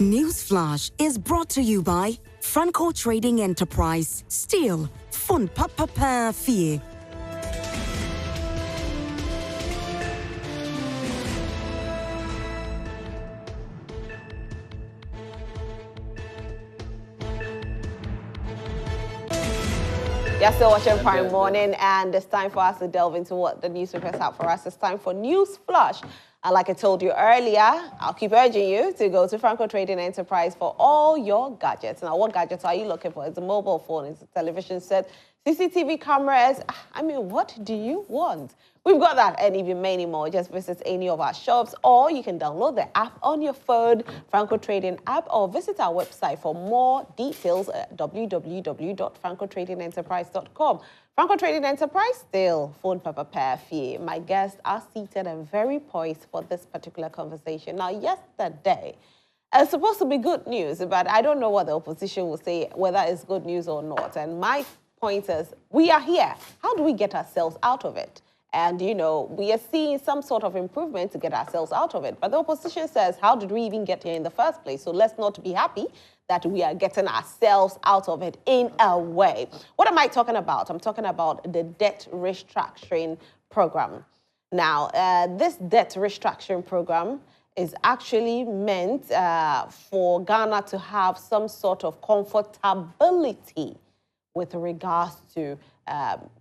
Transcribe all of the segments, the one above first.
Newsflash is brought to you by Franco Trading Enterprise. Still, fun papa fee. You're still watching Prime Morning, and it's time for us to delve into what the newspapers have for us. It's time for News Flush. And like I told you earlier, I'll keep urging you to go to Franco Trading Enterprise for all your gadgets. Now, what gadgets are you looking for? It's a mobile phone, it's a television set, CCTV cameras. I mean, what do you want? We've got that and even many more. Just visit any of our shops, or you can download the app on your phone, Franco Trading app, or visit our website for more details at www.francotradingenterprise.com. Franco Trading Enterprise, still phone papa pair fee. My guests are seated and very poised for this particular conversation. Now, yesterday, it's supposed to be good news, but I don't know what the opposition will say, whether it's good news or not. And my point is, we are here. How do we get ourselves out of it? And, you know, we are seeing some sort of improvement to get ourselves out of it. But the opposition says, how did we even get here in the first place? So let's not be happy that we are getting ourselves out of it in a way. What am I talking about? I'm talking about the debt restructuring program. Now, this debt restructuring program is actually meant for Ghana to have some sort of comfortability with regards to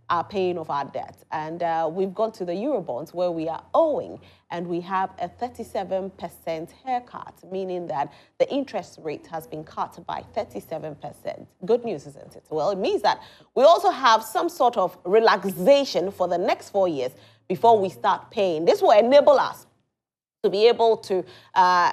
our paying of our debt. And we've gone to the Eurobonds where we are owing, and we have a 37% haircut, meaning that the interest rate has been cut by 37%. Good news, isn't it? Well, it means that we also have some sort of relaxation for the next 4 years before we start paying. This will enable us to be able to,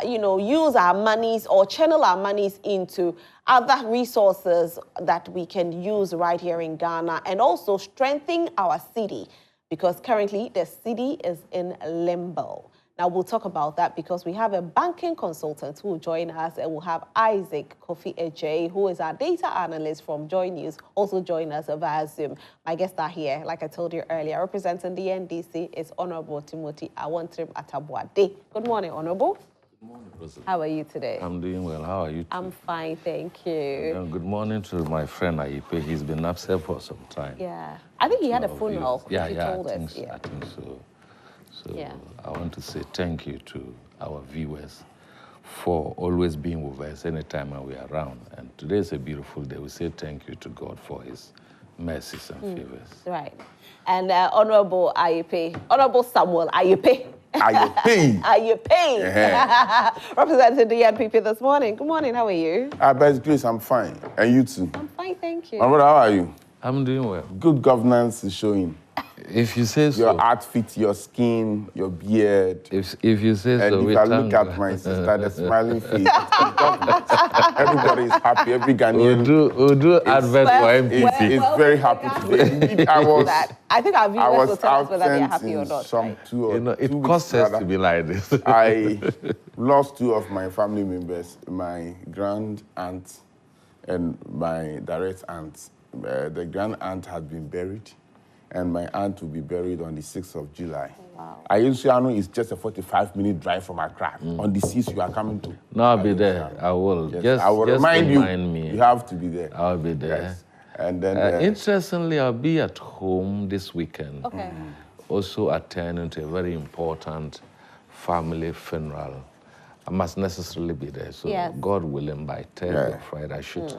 use our monies or channel our monies into other resources that we can use right here in Ghana, and also strengthen our city, because currently the city is in limbo. Now, we'll talk about that because we have a banking consultant who will join us, and we'll have Isaac Kofi Ejay, who is our data analyst from Joy News, also join us via Zoom. My guests are here, like I told you earlier. Representing the NDC is Honorable Timothy Awantrim Atabuade. Good morning, Honorable. Good morning, President. How are you today? I'm doing well. How are you? I'm fine, thank you. Good morning to my friend Aipe. He's been upset for some time. Yeah. I think he had a funeral. Yeah, he told us. I think so. So yeah. I want to say thank you to our viewers for always being with us anytime we are around. And today is a beautiful day. We say thank you to God for his mercies and favors. Right. And Honorable Ayepe, Honorable Samuel Ayepe. Ayepe. Yeah. Representing the NPP this morning. Good morning, how are you? By the grace, I'm fine. And you too? I'm fine, thank you. My brother, how are you? I'm doing well. Good governance is showing. If you say so. Your outfit, your skin, your beard. If you say and so, if I look at my sister, the smiling face. Everybody is happy. Every Ghanaian. We'll do advert for MPP. It's very happy today. I think our viewers will tell us whether they're happy or not. It costs us to be like this. I lost two of my family members, my grand aunt and my direct aunt. The grand aunt had been buried, and my aunt will be buried on the 6th of July. Wow. Ayusiano is just a 45-minute drive from Accra. On the 6th, you are coming to. No, I'll be there. I will. Yes. I will remind me. You have to be there. I'll be there. Yes. And then, interestingly, I'll be at home this weekend. Okay. Also attending to a very important family funeral. I must necessarily be there. So yes. God willing, by Thursday or Friday, I should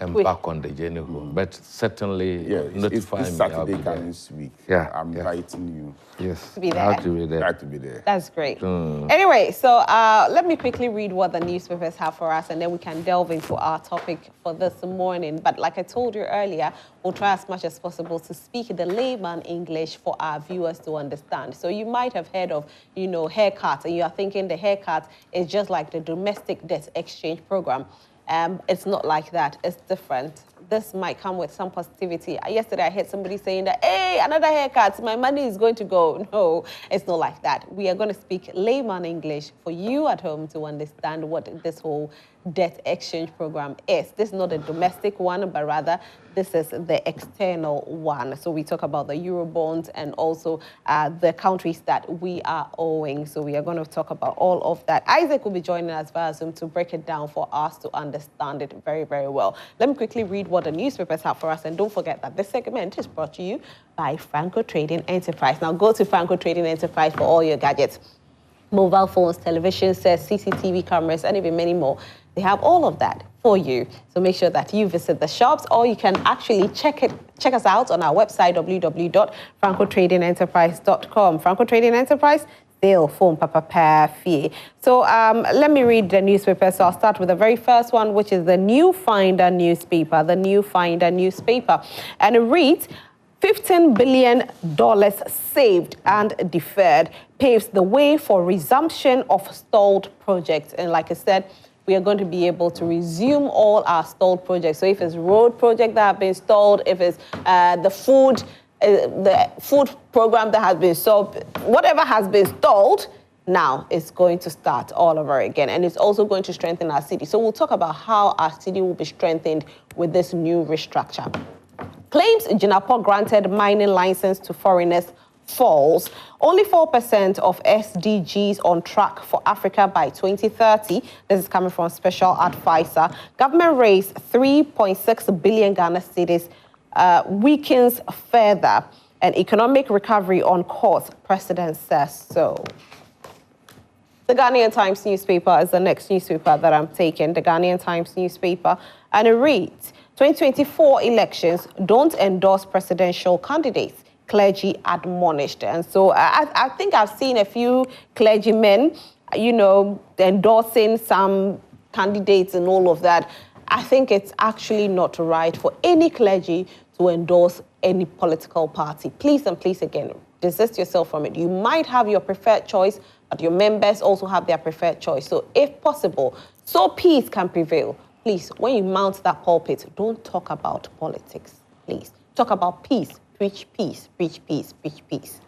embark on the journey home. But certainly notify me. Saturday this week. Yeah. I'm inviting you. Yes. To be there. I have to be there. I have to be there. That's great. Anyway, so let me quickly read what the newspapers have for us, and then we can delve into our topic for this morning. But like I told you earlier, we'll try as much as possible to speak the layman English for our viewers to understand. So you might have heard of, haircut, and you are thinking the haircut is just like the domestic debt exchange program. It's not like that. It's different. this might come with some positivity. Yesterday, I heard somebody saying that, hey, another haircut, my money is going to go. No, it's not like that. We are going to speak layman English for you at home to understand what this whole debt exchange program is. This is not a domestic one, but rather this is the external one. So we talk about the Eurobonds and also the countries that we are owing. So we are going to talk about all of that. Isaac will be joining us via Zoom to break it down for us to understand it very, very well. Let me quickly read what the newspapers have for us. And don't forget that this segment is brought to you by Franco Trading Enterprise. Now go to Franco Trading Enterprise for all your gadgets. Mobile phones, television sets, CCTV cameras, and even many more. They have all of that for you. So make sure that you visit the shops, or you can actually check us out on our website, www.francotradingenterprise.com. Franco Trading Enterprise, still phone papa fee. So let me read the newspaper. So I'll start with the very first one, which is the New Finder newspaper. The New Finder newspaper. And it reads, $15 billion saved and deferred paves the way for resumption of stalled projects. And like I said, we are going to be able to resume all our stalled projects. So if it's road projects that have been stalled, if it's the food program that has been stalled, whatever has been stalled, now it's going to start all over again. And it's also going to strengthen our city. So we'll talk about how our city will be strengthened with this new restructure. Claims Jinapo granted mining license to foreigners falls. Only 4% of SDGs on track for Africa by 2030. This is coming from Special Advisor. Government raised 3.6 billion Ghana cedis, weakens further. And economic recovery on course, President says so. The Ghanaian Times newspaper is the next newspaper that I'm taking. The Ghanaian Times newspaper. And it reads, 2024 elections don't endorse presidential candidates. Clergy admonished. And so I think I've seen a few clergymen, endorsing some candidates and all of that. I think it's actually not right for any clergy to endorse any political party. Please and please again, desist yourself from it. You might have your preferred choice, but your members also have their preferred choice. So if possible, so peace can prevail. Please, when you mount that pulpit, don't talk about politics, please. Talk about peace. Preach peace, preach peace, preach peace.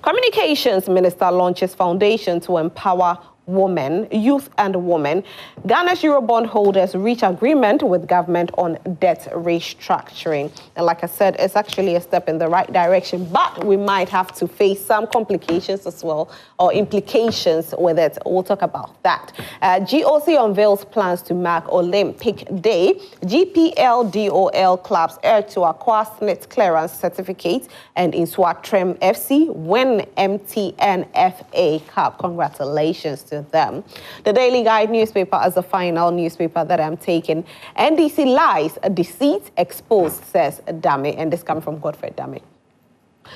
Communications Minister launches foundation to empower women, youth and women. Ghana's Eurobond holders reach agreement with government on debt restructuring. And like I said, it's actually a step in the right direction, but we might have to face some complications as well, or implications with it. We'll talk about that. GOC unveils plans to mark Olympic Day. GPL-DOL clubs are to acquire SNIT clearance certificate, and in Trem FC win MTN FA Cup. Congratulations to them. The Daily Guide newspaper is the final newspaper that I'm taking. NDC lies, deceit exposed, says Dame, and this comes from Godfrey Dame.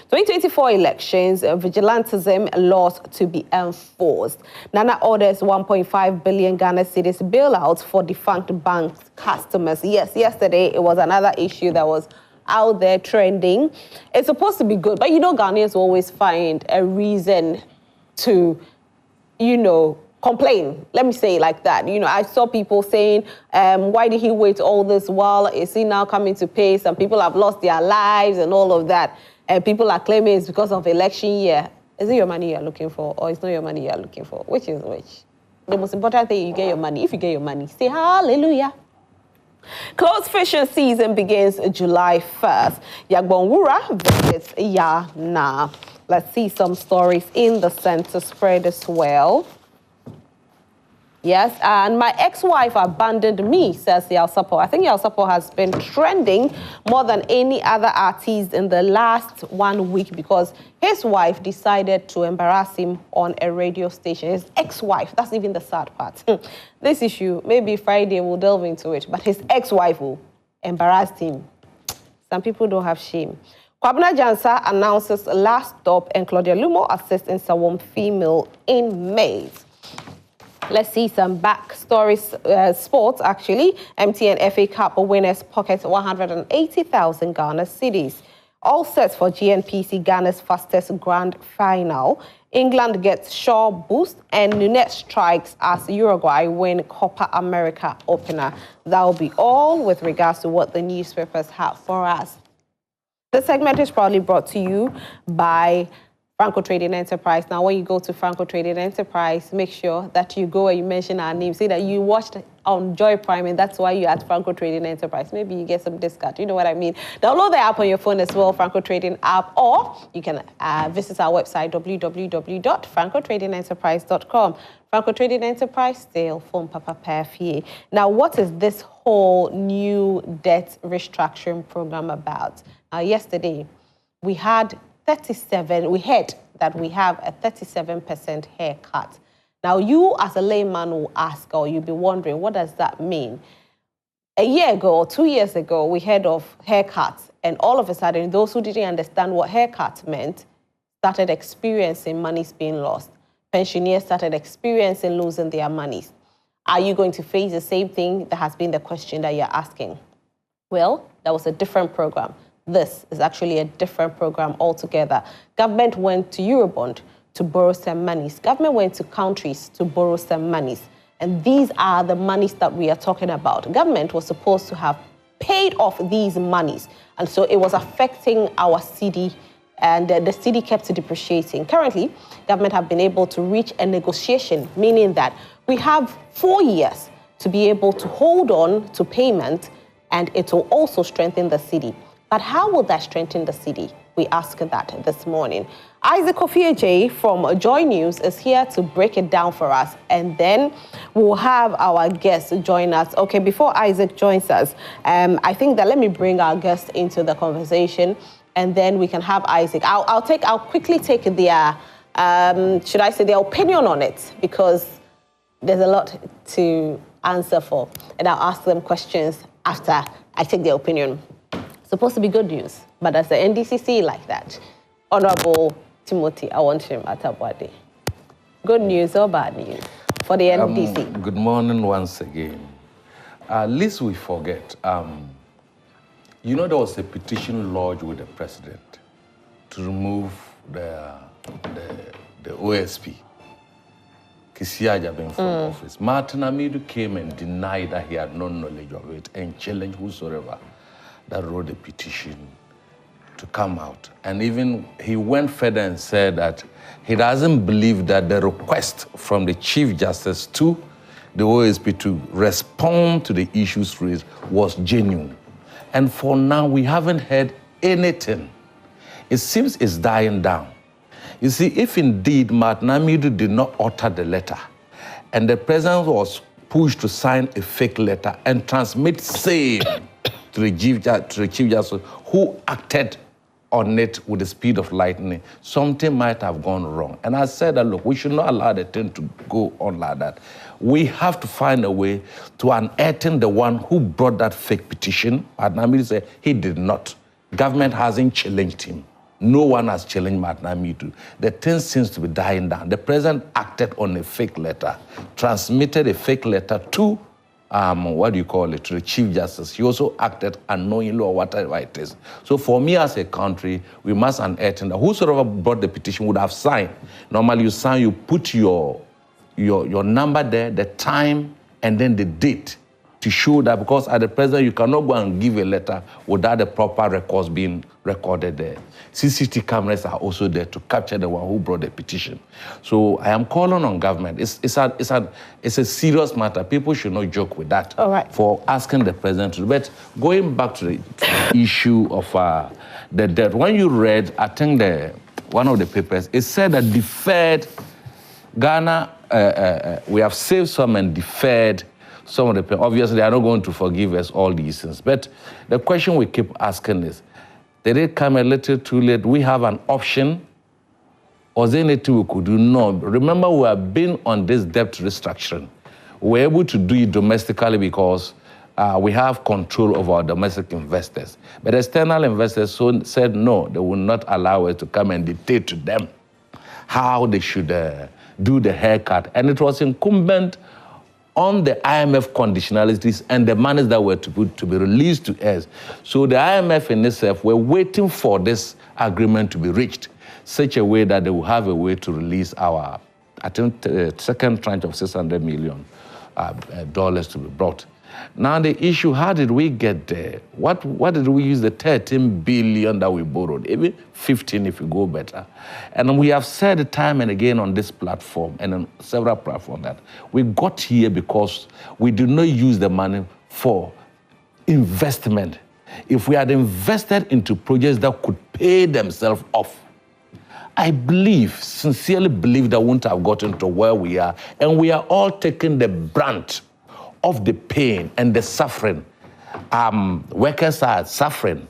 2024 elections, vigilantism laws to be enforced. Nana orders 1.5 billion Ghana cedis bailouts for defunct bank customers. Yes, yesterday it was another issue that was out there trending. It's supposed to be good, but Ghanaians always find a reason to complain. Let me say it like that. I saw people saying, why did he wait all this while? Is he now coming to pay? Some people have lost their lives and all of that. And people are claiming it's because of election year. Is it your money you're looking for, or it's not your money you're looking for? Which is which? The most important thing, you get your money. If you get your money, say hallelujah. Closed fishing season begins July 1st. Yagbonwura visits Yana. Let's see some stories in the center spread as well. Yes, and my ex-wife abandoned me, says Yalsapo. I think Yalsapo has been trending more than any other artist in the last 1 week because his wife decided to embarrass him on a radio station. His ex-wife, that's even the sad part. This issue, maybe Friday we'll delve into it, but his ex-wife will embarrass him. Some people don't have shame. Kwabena Jansa announces last stop, and Claudia Lumo assists in Sawom female inmates. Let's see some backstories. Sports, actually. MTN FA Cup winners pocket 180,000 Ghana cedis. All set for GNPC Ghana's fastest grand final. England gets Shaw boost and Nunes strikes as Uruguay win Copa America opener. That will be all with regards to what the newspapers have for us. The segment is proudly brought to you by Franco Trading Enterprise. Now, when you go to Franco Trading Enterprise, make sure that you go and you mention our name. Say that you watched on Joy Prime, and that's why you're at Franco Trading Enterprise. Maybe you get some discount. You know what I mean? Download the app on your phone as well, Franco Trading app, or you can visit our website, www.francotradingenterprise.com. Franco Trading Enterprise, still phone papa perfie. Now, what is this whole new debt restructuring program about? Yesterday, we heard that we have a 37% haircut. Now, you as a layman will ask, or you'll be wondering, what does that mean? A year ago or 2 years ago, we heard of haircuts, and all of a sudden, those who didn't understand what haircuts meant started experiencing monies being lost. Pensioners started experiencing losing their monies. Are you going to face the same thing? That has been the question that you're asking. Well, that was a different program. This is actually a different program altogether. Government went to Eurobond to borrow some monies. Government went to countries to borrow some monies. And these are the monies that we are talking about. Government was supposed to have paid off these monies. And so it was affecting our Cedi, and the Cedi kept depreciating. Currently, government have been able to reach a negotiation, meaning that we have 4 years to be able to hold on to payment, and it will also strengthen the Cedi. But how will that strengthen the Cedi? We asked that this morning. Isaac Ofieje from Joy News is here to break it down for us, and then we'll have our guest join us. Okay, before Isaac joins us, I think that let me bring our guest into the conversation, and then we can have Isaac. I'll quickly take their, should I say, their opinion on it, because there's a lot to answer for, and I'll ask them questions after I take their opinion. Supposed to be good news, but as the NDCC like that, Honorable Timothy Awonshim Atabwade. Good news or bad news for the NDC? Good morning once again. Lest we forget, you know there was a petition lodged with the president to remove the OSP, Kisia Jabin, from office. Martin Amidu came and denied that he had no knowledge of it and challenged whosoever that wrote the petition to come out. And even he went further and said that he doesn't believe that the request from the Chief Justice to the OSP to respond to the issues raised was genuine. And for now, we haven't heard anything. It seems it's dying down. You see, if indeed Martin Amidu did not utter the letter, and the president was pushed to sign a fake letter and transmit same to the Chief Justice, who acted on it with the speed of lightning, something might have gone wrong. And I said that, look, we should not allow the thing to go on like that. We have to find a way to unearth the one who brought that fake petition. Martin Amidu said he did not. Government hasn't challenged him. No one has challenged Martin Amidu. The thing seems to be dying down. The president acted on a fake letter, transmitted a fake letter to to the Chief Justice. He also acted unknowingly or whatever it is. So for me as a country, we must unearth that whosoever brought the petition would have signed. Normally you sign, you put your number there, the time, and then the date to show that, because at the present you cannot go and give a letter without the proper records being recorded there. CCTV cameras are also there to capture the one who brought the petition. So I am calling on government. It's a serious matter. People should not joke with that. All right. For asking the president to. But going back to the issue of the debt, when you read, I think one of the papers, it said that deferred Ghana, we have saved some and deferred some of the people. Obviously, they are not going to forgive us all these things. But the question we keep asking is, did it come a little too late? We have an option, or is there anything we could do? No. Remember, we have been on this debt restructuring. We're able to do it domestically because we have control of our domestic investors. But external investors said no, they will not allow us to come and dictate to them how they should do the haircut. And it was incumbent on the IMF conditionalities and the monies that were to be released to us. So the IMF in itself were waiting for this agreement to be reached, such a way that they will have a way to release our, I think, second tranche of $600 million to be brought. Now the issue, how did we get there? What did we use the 13 billion that we borrowed? Even 15 if you go better. And we have said time and again on this platform and on several platforms that we got here because we did not use the money for investment. If we had invested into projects that could pay themselves off, I believe, sincerely believe that we wouldn't have gotten to where we are. And we are all taking the brunt of the pain and the suffering. Workers are suffering.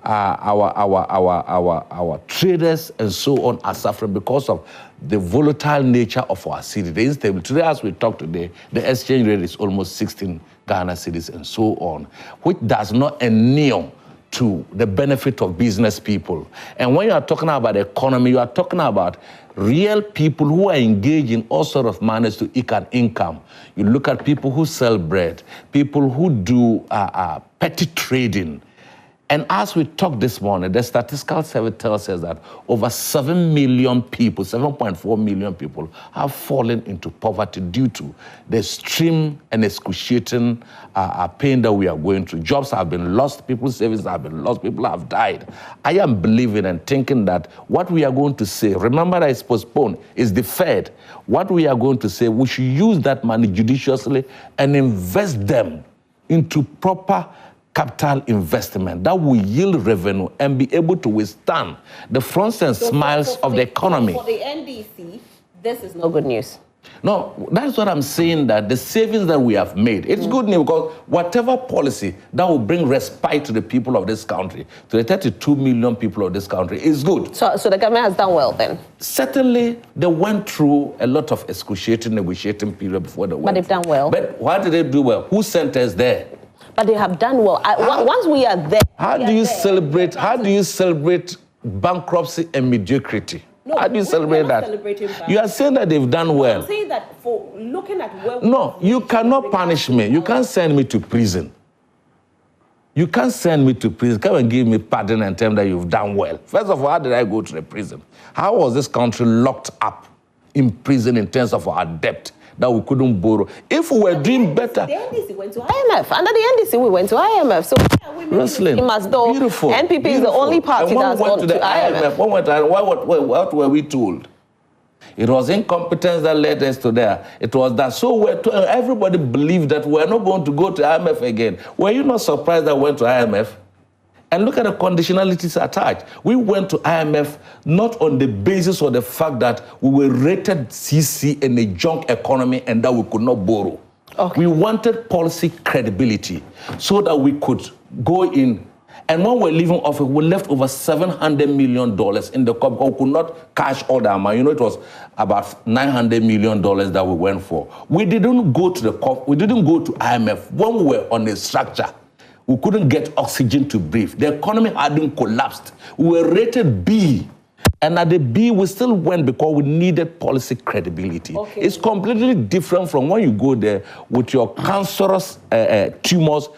Our traders and so on are suffering because of the volatile nature of our city. The instability. Today, as we talk today, the exchange rate is almost 16 Ghana cedis and so on, which does not inure to the benefit of business people. And when you are talking about the economy, you are talking about real people who are engaged in all sorts of manners to eke an income. You look at people who sell bread, people who do petty trading. And as we talked this morning, the statistical survey tells us that over 7 million people, 7.4 million people have fallen into poverty due to the extreme and excruciating pain that we are going through. Jobs have been lost, people's savings have been lost, people have died. I am believing and thinking that what we are going to say, remember that it's postponed, is deferred. What we are going to say, we should use that money judiciously and invest them into proper capital investment that will yield revenue and be able to withstand the fronts and smiles of the economy. For the NDC, this is not good news. No, that's what I'm saying, that the savings that we have made, it's good news because whatever policy that will bring respite to the people of this country, to the 32 million people of this country, is good. So the government has done well then? Certainly, they went through a lot of excruciating negotiating period before they went. But they've done well. But why did they do well? Who sent us there? But they have done well. Once we are there, how do you celebrate bankruptcy and mediocrity? No, how do you celebrate that? You are saying that they've done well. I'm saying that for looking at where we No, you cannot punish me. You can't send me to prison. You can't send me to prison. Come and give me pardon and tell me that you've done well. First of all, how did I go to the prison? How was this country locked up in prison in terms of our debt that we couldn't borrow? If we were doing better. The NDC went to IMF. Under the NDC, we went to IMF. So Wrestling. Beautiful. NPP is the only party that's gone to IMF. What were we told? It was incompetence that led us to there. It was that. So everybody believed that we're not going to go to IMF again. Were you not surprised that we went to IMF? And look at the conditionalities attached. We went to IMF not on the basis of the fact that we were rated CC in a junk economy and that we could not borrow. Okay. We wanted policy credibility so that we could go in. And when we're leaving office, we left over $700 million in the cup. We could not cash all that money. You know, it was about $900 million that we went for. We didn't go to the COP. We didn't go to IMF. When we were on a structure, we couldn't get oxygen to breathe. The economy hadn't collapsed. We were rated B. And at the B, we still went because we needed policy credibility. Okay. It's completely different from when you go there with your cancerous tumors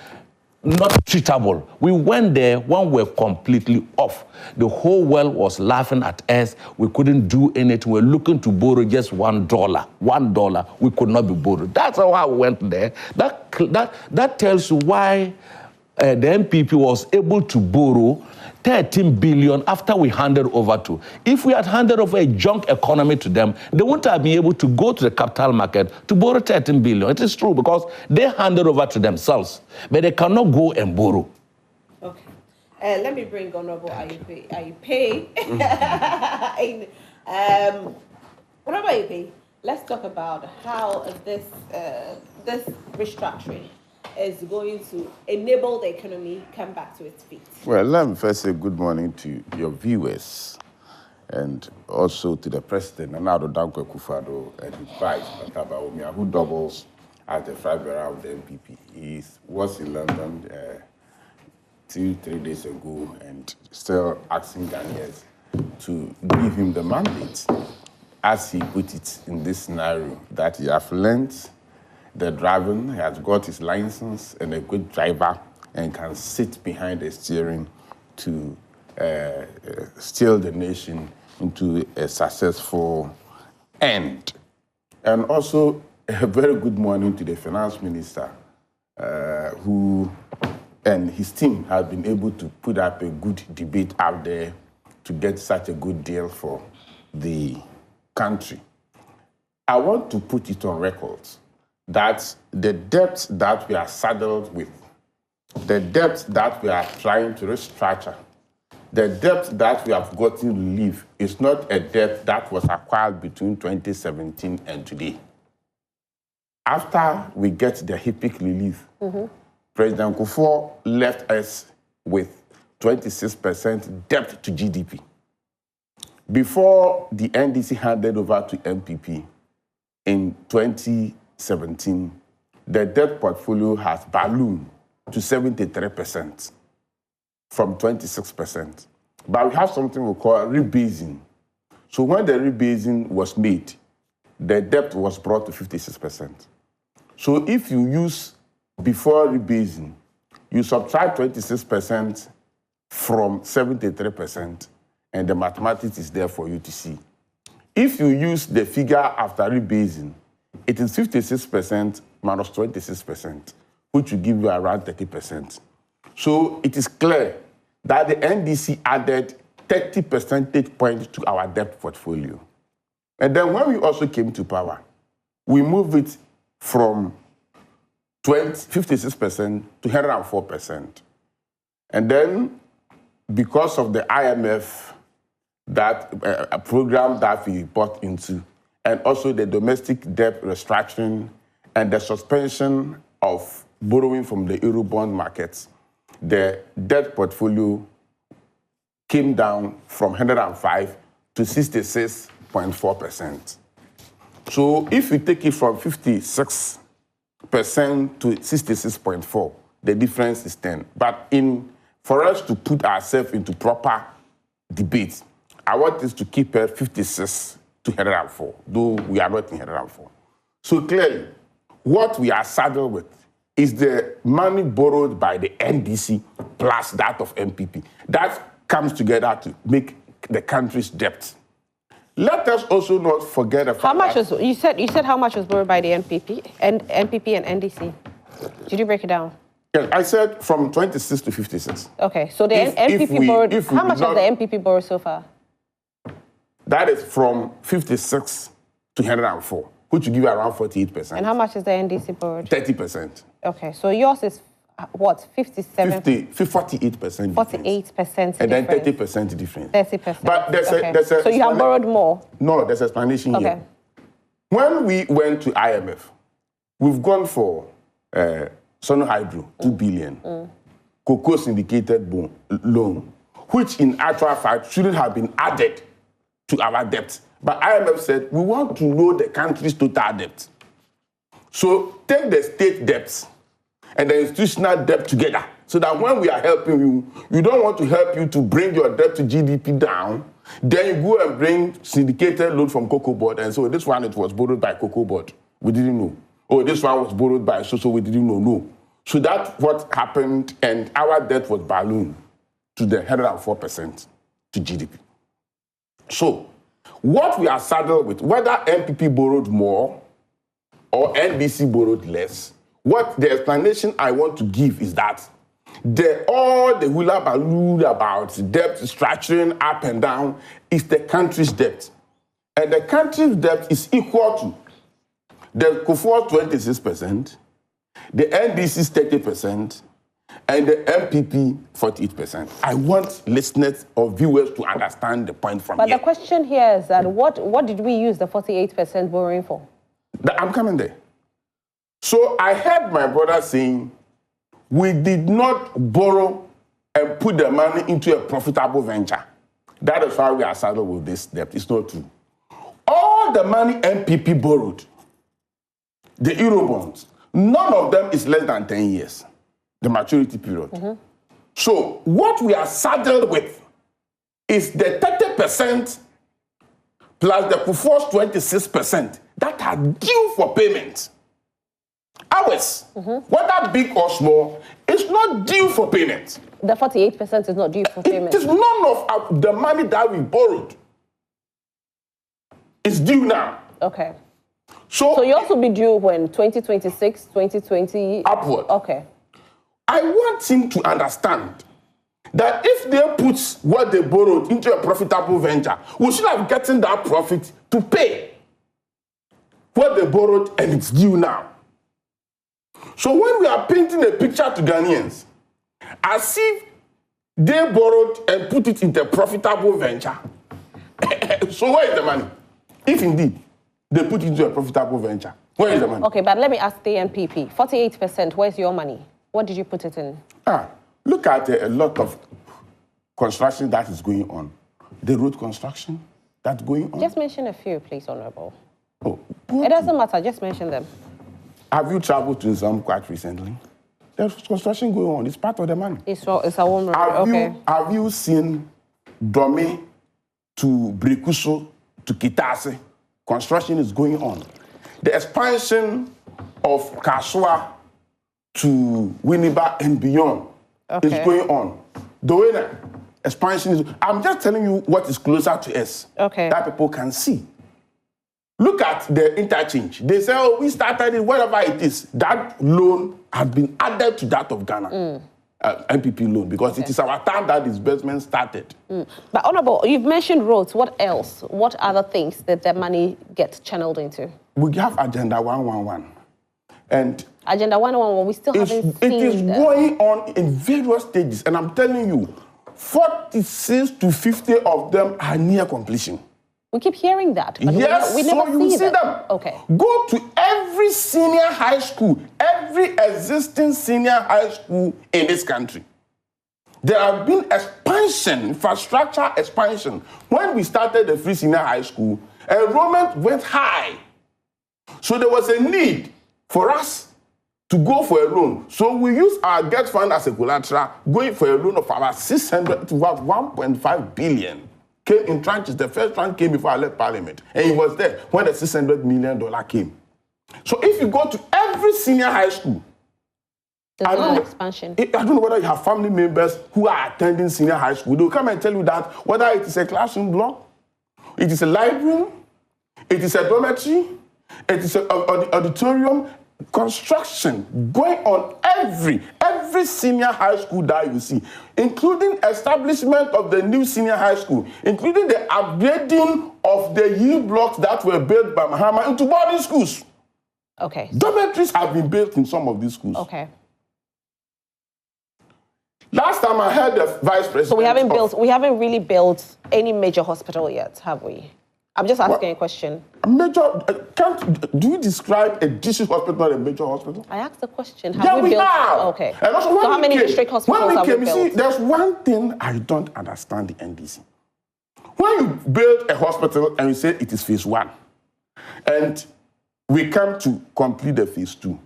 not treatable. We went there when we were completely off. The whole world was laughing at us. We couldn't do anything. We were looking to borrow just $1. $1. We could not be borrowed. That's how we went there. That tells you why the MPP was able to borrow 13 billion after we handed over to. If we had handed over a junk economy to them, they wouldn't have been able to go to the capital market to borrow 13 billion. It is true because they handed over to themselves, but they cannot go and borrow. Okay. Let me bring Honorable Ayupe. Honorable Ayupe, let's talk about how this restructuring is going to enable the economy come back to its feet. Well, let me first say good morning to your viewers and also to the President, Nana Dankwa Akufo-Addo, and his Vice, Mataba Umia, who doubles as the flag bearer of the MPP. He was in London 2-3 days ago and still asking Ghanaians to give him the mandate, as he put it in this scenario, that he has learned the driving, he has got his license and a good driver and can sit behind the steering to steer the nation into a successful end. And also, a very good morning to the finance minister, who and his team have been able to put up a good debate out there to get such a good deal for the country. I want to put it on record that the debt that we are saddled with, the debt that we are trying to restructure, the debt that we have gotten relief is not a debt that was acquired between 2017 and today. After we get the HIPC relief, President Kufuor left us with 26% debt to GDP. Before the NDC handed over to MPP in 2017, the debt portfolio has ballooned to 73% from 26%. But we have something we call rebasing. So when the rebasing was made, the debt was brought to 56%. So if you use before rebasing, you subtract 26% from 73%, and the mathematics is there for you to see. If you use the figure after rebasing, it is 56% minus 26%, which will give you around 30%. So it is clear that the NDC added 30 percentage points to our debt portfolio. And then when we also came to power, we moved it from 56% to 104%. And then, because of the IMF, that a program that we bought into, and also the domestic debt restructuring and the suspension of borrowing from the Eurobond markets, the debt portfolio came down from 105 to 66.4%. So if you take it from 56% to 66.4%, the difference is 10. But for us to put ourselves into proper debate, I want us to keep it 56 to 104, though we are not in 104. So clearly, what we are saddled with is the money borrowed by the NDC plus that of MPP. That comes together to make the country's debt. Let us also not forget the fact how much was you said how much was borrowed by the NPP and NDC? Did you break it down? Yes, I said from 26 to 56. Okay, so the NPP borrowed. How much has the NPP borrowed so far? That is from 56 to 104, which will give you around 48%. And how much is the NDC borrowed? 30%. Okay, so yours is what? 57? 48%. 48%. And then 30% difference. 30%. But there's okay. a so you have borrowed more? No, there's an explanation here. When we went to IMF, we've gone for Sono Hydro, 2 billion, Cocoa syndicated loan, which in actual fact shouldn't have been added to our debt. But IMF said, we want to know the country's total debt. So take the state debts and the institutional debt together, so that when we are helping you, we don't want to help you to bring your debt to GDP down, then you go and bring syndicated loan from Cocoa Board, and so this one, it was borrowed by Cocoa Board. We didn't know. Oh, this one was borrowed by so we didn't know. No. So that's what happened, and our debt was ballooned to the 104% to GDP. So what we are saddled with, whether MPP borrowed more or NDC borrowed less, what the explanation I want to give is that all the hula baloo about debt structuring up and down is the country's debt. And the country's debt is equal to the Kufuor 26%, the NDC's 30%, and the MPP 48%. I want listeners or viewers to understand the point from here. But the question here is that what did we use the 48% borrowing for? I'm coming there. So I heard my brother saying, we did not borrow and put the money into a profitable venture. That is why we are saddled with this debt. It's not true. All the money MPP borrowed, the Eurobonds, none of them is less than 10 years, the maturity period. So what we are saddled with is the 30% plus the Kufuor's 26% that are due for payment. ours, whether big or small, is not due for payment. The 48% is not due for payment. It is none of the money that we borrowed. It's due now. Okay. So you also be due when 2026, 2020? Upward. Okay. I want him to understand that if they put what they borrowed into a profitable venture, we should have gotten that profit to pay what they borrowed, and it's due now. So when we are painting a picture to Ghanaians, as if they borrowed and put it into a profitable venture, so where is the money? If indeed they put it into a profitable venture, where is the money? Okay, but let me ask the NPP. 48%, where's your money? What did you put it in? Look at a lot of construction that is going on. The road construction that's going on. Just mention a few, please, Honorable. Oh, it doesn't matter, just mention them. Have you traveled to Nzam quite recently? There's construction going on. It's part of the money. It's a woman. Okay. Have you seen Dome to Brekuso to Kitase? Construction is going on. The expansion of Kasua to Winneba and beyond is going on. The way that expansion is, I'm just telling you what is closer to us that people can see. Look at the interchange. They say, oh, we started it, whatever it is. That loan has been added to that of Ghana, NPP loan, because it is our time that disbursement started. But Honorable, you've mentioned roads. What else? What other things that the money gets channeled into? We have Agenda 111. And Agenda 111, we still haven't seen it is going on in various stages. And I'm telling you, 46 to 50 of them are near completion. We keep hearing that. But yes, we never so you see them. Okay. Go to every senior high school, every existing senior high school in this country. There have been expansion, infrastructure expansion. When we started the free senior high school, enrollment went high. So there was a need for us to go for a loan. So we used our get fund as a collateral, going for a loan of about 600 to about 1.5 billion. Came in tranches. The first tranche came before I left Parliament, and he was there when the $600 million came. So if you go to every senior high school, there's an expansion. I don't know whether you have family members who are attending senior high school. They'll come and tell you that whether it is a classroom block, it is a library, it is a dormitory, it is an auditorium, construction going on every senior high school that you see, including establishment of the new senior high school, including the upgrading of the U blocks that were built by Mahama into boarding schools. Okay. Dormitories have been built in some of these schools. Okay. Last time I heard the vice president. So we haven't really built any major hospital yet, have we? I'm just asking a question. Do you describe a district hospital as a major hospital? I asked the question. We have. Okay. And also, so how many district hospitals have we built? See, there's one thing I don't understand the NDC. When you build a hospital and you say it is phase 1, and we come to complete the phase 2,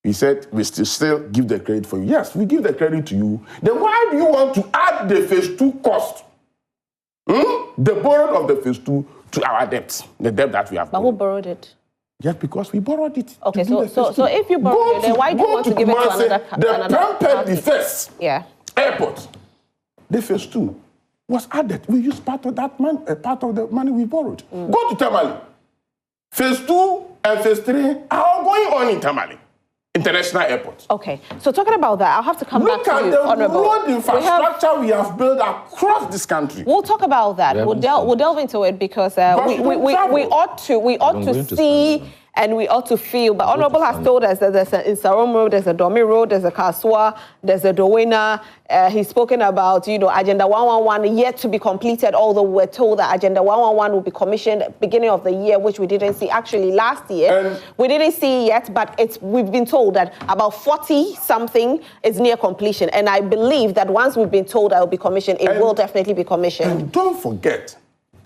he said we still give the credit for you. Yes, we give the credit to you. Then why do you want to add the phase 2 cost? The borrowing of the phase 2 to our debt, the debt that we have. But who borrowed it? Just because we borrowed it. Okay, so if you borrowed it, then why do you want to give it to another the first airport, the phase 2 was added. We used part of that money, part of the money we borrowed. Go to Tamale. Phase 2 and phase 3 are all going on in Tamale International Airport. Okay, so talking about that, I'll have to come back to you, Honorable. Look at the road infrastructure we have built across this country. We'll talk about that. We'll delve into it because we ought to see and we ought to feel. But Honorable has told us that there's an Insarom Road, there's a Domi Road, there's a Kasua, there's a Dowena. He's spoken about, Agenda 111 yet to be completed, although we're told that Agenda 111 will be commissioned at the beginning of the year, which we didn't see. Actually, last year, we didn't see it yet, but we've been told that about 40-something is near completion. And I believe that once we've been told that it will be commissioned, it will definitely be commissioned. And don't forget,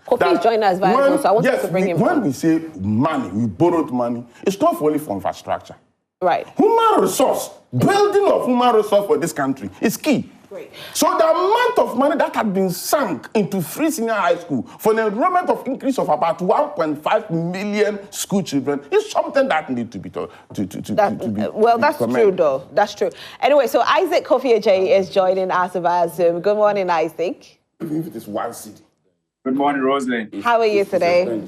please join us via so I want you to bring him. When we say money, we borrowed money, it's not only for infrastructure. Right. Human resource, building of human resource for this country is key. Great. So the amount of money that had been sunk into free senior high school for an enrollment of increase of about 1.5 million school children is something that needs to be That's true, though. That's true. Anyway, so Isaac Kofi Ajay is joining us via Zoom. Good morning, Isaac. Even if it is one city. Good morning, Rosalind. How are you today?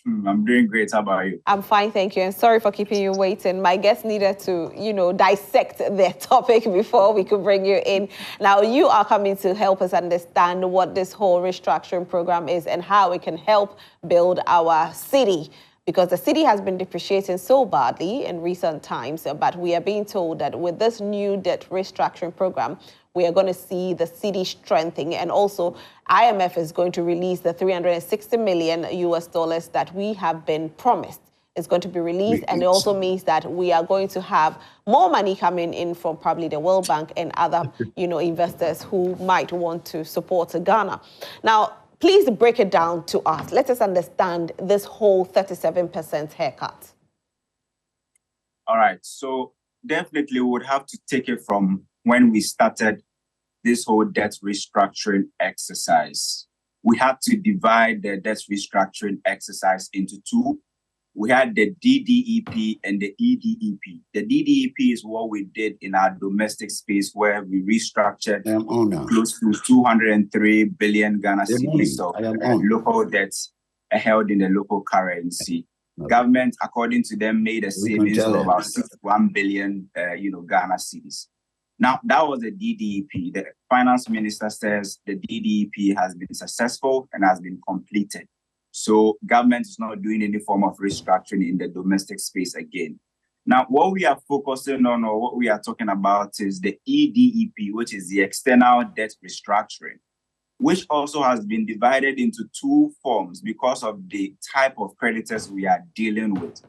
I'm doing great. How about you? I'm fine, thank you. And sorry for keeping you waiting. My guest needed to, dissect their topic before we could bring you in. Now, you are coming to help us understand what this whole restructuring program is and how it can help build our city. Because the city has been depreciating so badly in recent times, but we are being told that with this new debt restructuring program, we are going to see the city strengthening, and also IMF is going to release the $360 million that we have been promised. It's going to be released, and it also means that we are going to have more money coming in from probably the World Bank and other, investors who might want to support Ghana. Now, please break it down to us. Let us understand this whole 37% haircut. All right. So definitely we would have to take it from when we started this whole debt restructuring exercise. We had to divide the debt restructuring exercise into two. We had the DDEP and the EDEP. The DDEP is what we did in our domestic space, where we restructured close to 203 billion Ghana cedis of local debts held in the local currency. Government, according to them, made a savings of about 61 billion, Ghana cedis. Now, that was the DDEP. The finance minister says the DDEP has been successful and has been completed. So government is not doing any form of restructuring in the domestic space again. Now, what we are focusing on, or what we are talking about, is the EDEP, which is the external debt restructuring, which also has been divided into two forms because of the type of creditors we are dealing with.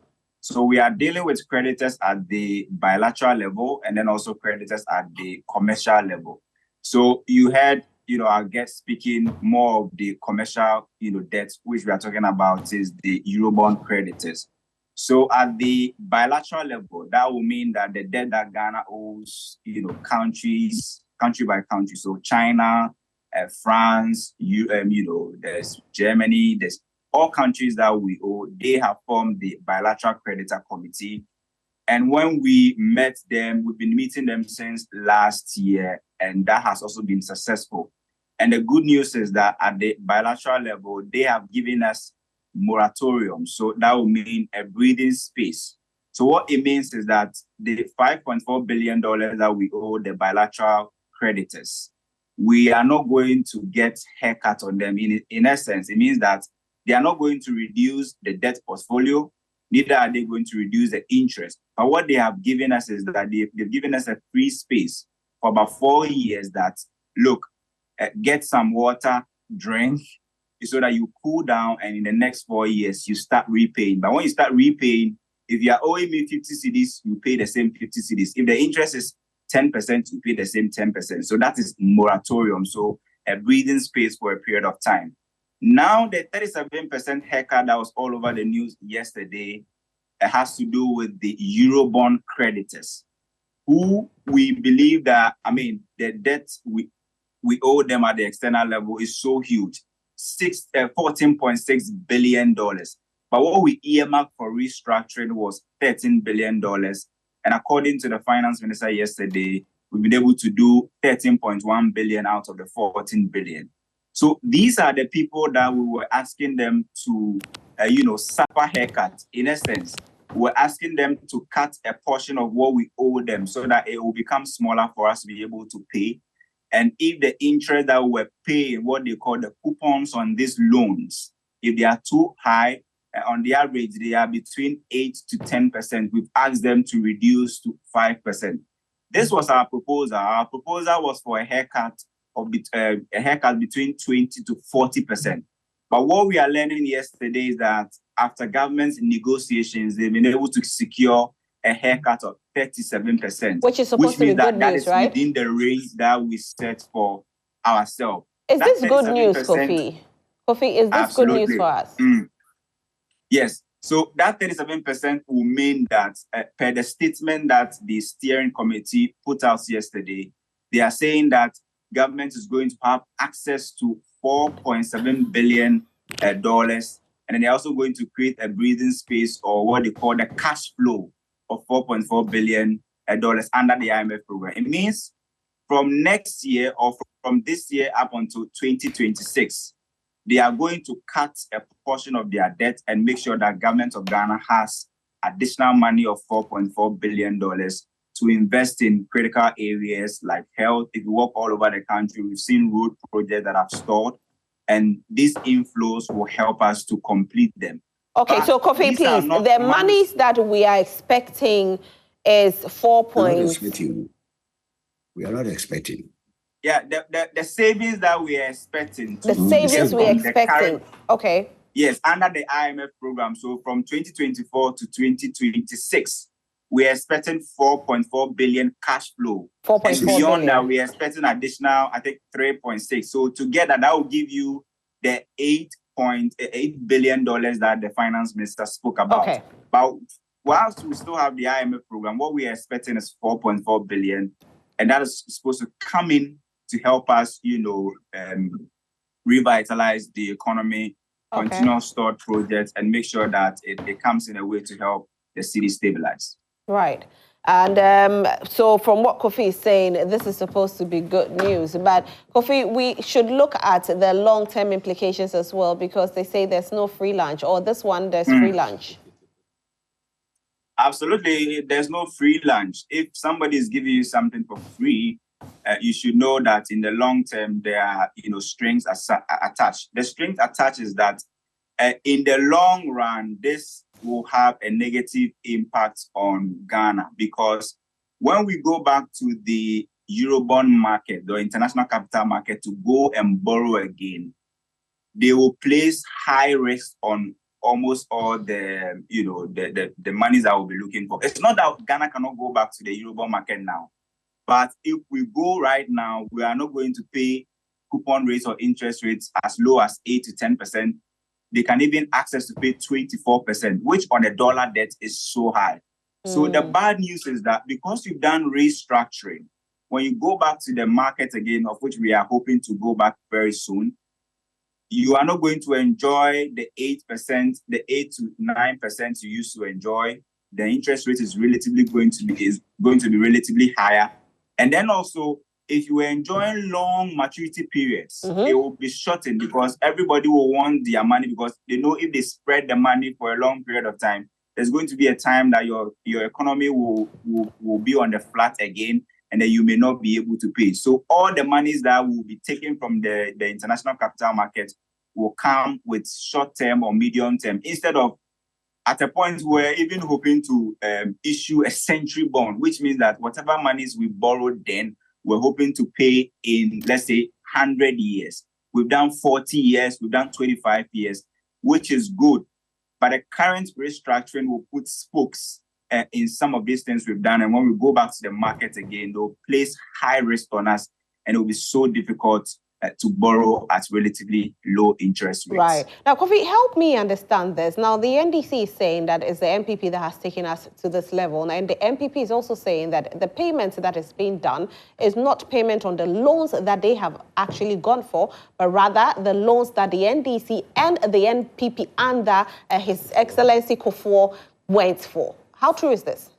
So we are dealing with creditors at the bilateral level and then also creditors at the commercial level. So you had, our guest speaking more of the commercial, debts, which we are talking about is the Eurobond creditors. So at the bilateral level, that will mean that the debt that Ghana owes, country by country. So China, France, there's Germany, there's all countries that we owe. They have formed the bilateral creditor committee. And when we met them, we've been meeting them since last year, and that has also been successful. And the good news is that at the bilateral level, they have given us moratorium. So that will mean a breathing space. So what it means is that the $5.4 billion that we owe the bilateral creditors, we are not going to get haircut on them. In essence, it means that they are not going to reduce the debt portfolio, neither are they going to reduce the interest. But what they have given us is that they've given us a free space for about 4 years that, look, get some water, drink, so that you cool down, and in the next 4 years, you start repaying. But when you start repaying, if you are owing me 50 cedis, you pay the same 50 cedis. If the interest is 10%, you pay the same 10%. So that is moratorium, so a breathing space for a period of time. Now, the 37% haircut that was all over the news yesterday has to do with the Eurobond creditors, who we believe that, the debt we owe them at the external level is so huge, $14.6 billion. But what we earmarked for restructuring was $13 billion. And according to the finance minister yesterday, we've been able to do 13.1 billion out of the 14 billion. So these are the people that we were asking them to, suffer haircut. In essence, we're asking them to cut a portion of what we owe them so that it will become smaller for us to be able to pay. And if the interest that we're paying, what they call the coupons on these loans, if they are too high, on the average, they are between 8 to 10%. We've asked them to reduce to 5%. This was our proposal. Our proposal was for a haircut between 20 to 40%. But what we are learning yesterday is that after government negotiations, they've been able to secure a haircut of 37%. Which is supposed to be good news, right? That is within the range that we set for ourselves. Is this good news, Kofi? Kofi, is this good news for us? Yes. So that 37% will mean that per the statement that the steering committee put out yesterday, They are saying that government is going to have access to $4.7 billion, and then they're also going to create a breathing space, or what they call the cash flow of $4.4 billion under the IMF program. It means from next year, or from this year up until 2026, they are going to cut a portion of their debt and make sure that government of Ghana has additional money of $4.4 billion to invest in critical areas like health. If you walk all over the country, we've seen road projects that have stalled, and these inflows will help us to complete them. Okay, but so Kofi, please, the monies that we are expecting is 4 points. We are not expecting. Yeah, the savings that we are expecting. The savings we are expecting. Okay. Yes, under the IMF program. So from 2024 to 2026, we are expecting 4.4 billion cash flow. 4.4 billion. Beyond that, we are expecting additional, I think, 3.6. So together, that will give you the $8.8 billion that the finance minister spoke about. Okay. But whilst we still have the IMF program, what we are expecting is 4.4 billion, and that is supposed to come in to help us, revitalize the economy, continue stored projects, and make sure that it comes in a way to help the city stabilize. Right. And so from what Kofi is saying, this is supposed to be good news. But Kofi, we should look at the long-term implications as well, because they say there's no free lunch, or this one, there's free lunch. Absolutely, there's no free lunch. If somebody is giving you something for free, you should know that in the long term, there are, strings attached. The strings attached is that in the long run, this will have a negative impact on Ghana, because when we go back to the Eurobond market, the international capital market, to go and borrow again, they will place high risk on almost all the, the monies that we'll be looking for. It's not that Ghana cannot go back to the Eurobond market now, but if we go right now, we are not going to pay coupon rates or interest rates as low as 8 to 10%. They can even access to pay 24%, which on a dollar debt is so high. So the bad news is that because you've done restructuring, when you go back to the market again, of which we are hoping to go back very soon, you are not going to enjoy the 8%, the 8 to 9% you used to enjoy. The interest rate is going to be relatively higher. And then also, if you are enjoying long maturity periods, it will be shortened, because everybody will want their money, because they know if they spread the money for a long period of time, there's going to be a time that your economy will be on the flat again, and then you may not be able to pay. So all the monies that will be taken from the international capital market will come with short-term or medium-term, instead of at a point where even hoping to issue a century bond, which means that whatever monies we borrowed then, we're hoping to pay in, let's say, 100 years. We've done 40 years, we've done 25 years, which is good. But the current restructuring will put spokes in some of these things we've done. And when we go back to the market again, they'll place high risk on us, and it will be so difficult to borrow at relatively low interest rates. Right. Now, Kofi, help me understand this. Now, the NDC is saying that it's the MPP that has taken us to this level. And the MPP is also saying that the payments that is being done is not payment on the loans that they have actually gone for, but rather the loans that the NDC and the NPP under His Excellency Kufuor went for. How true is this?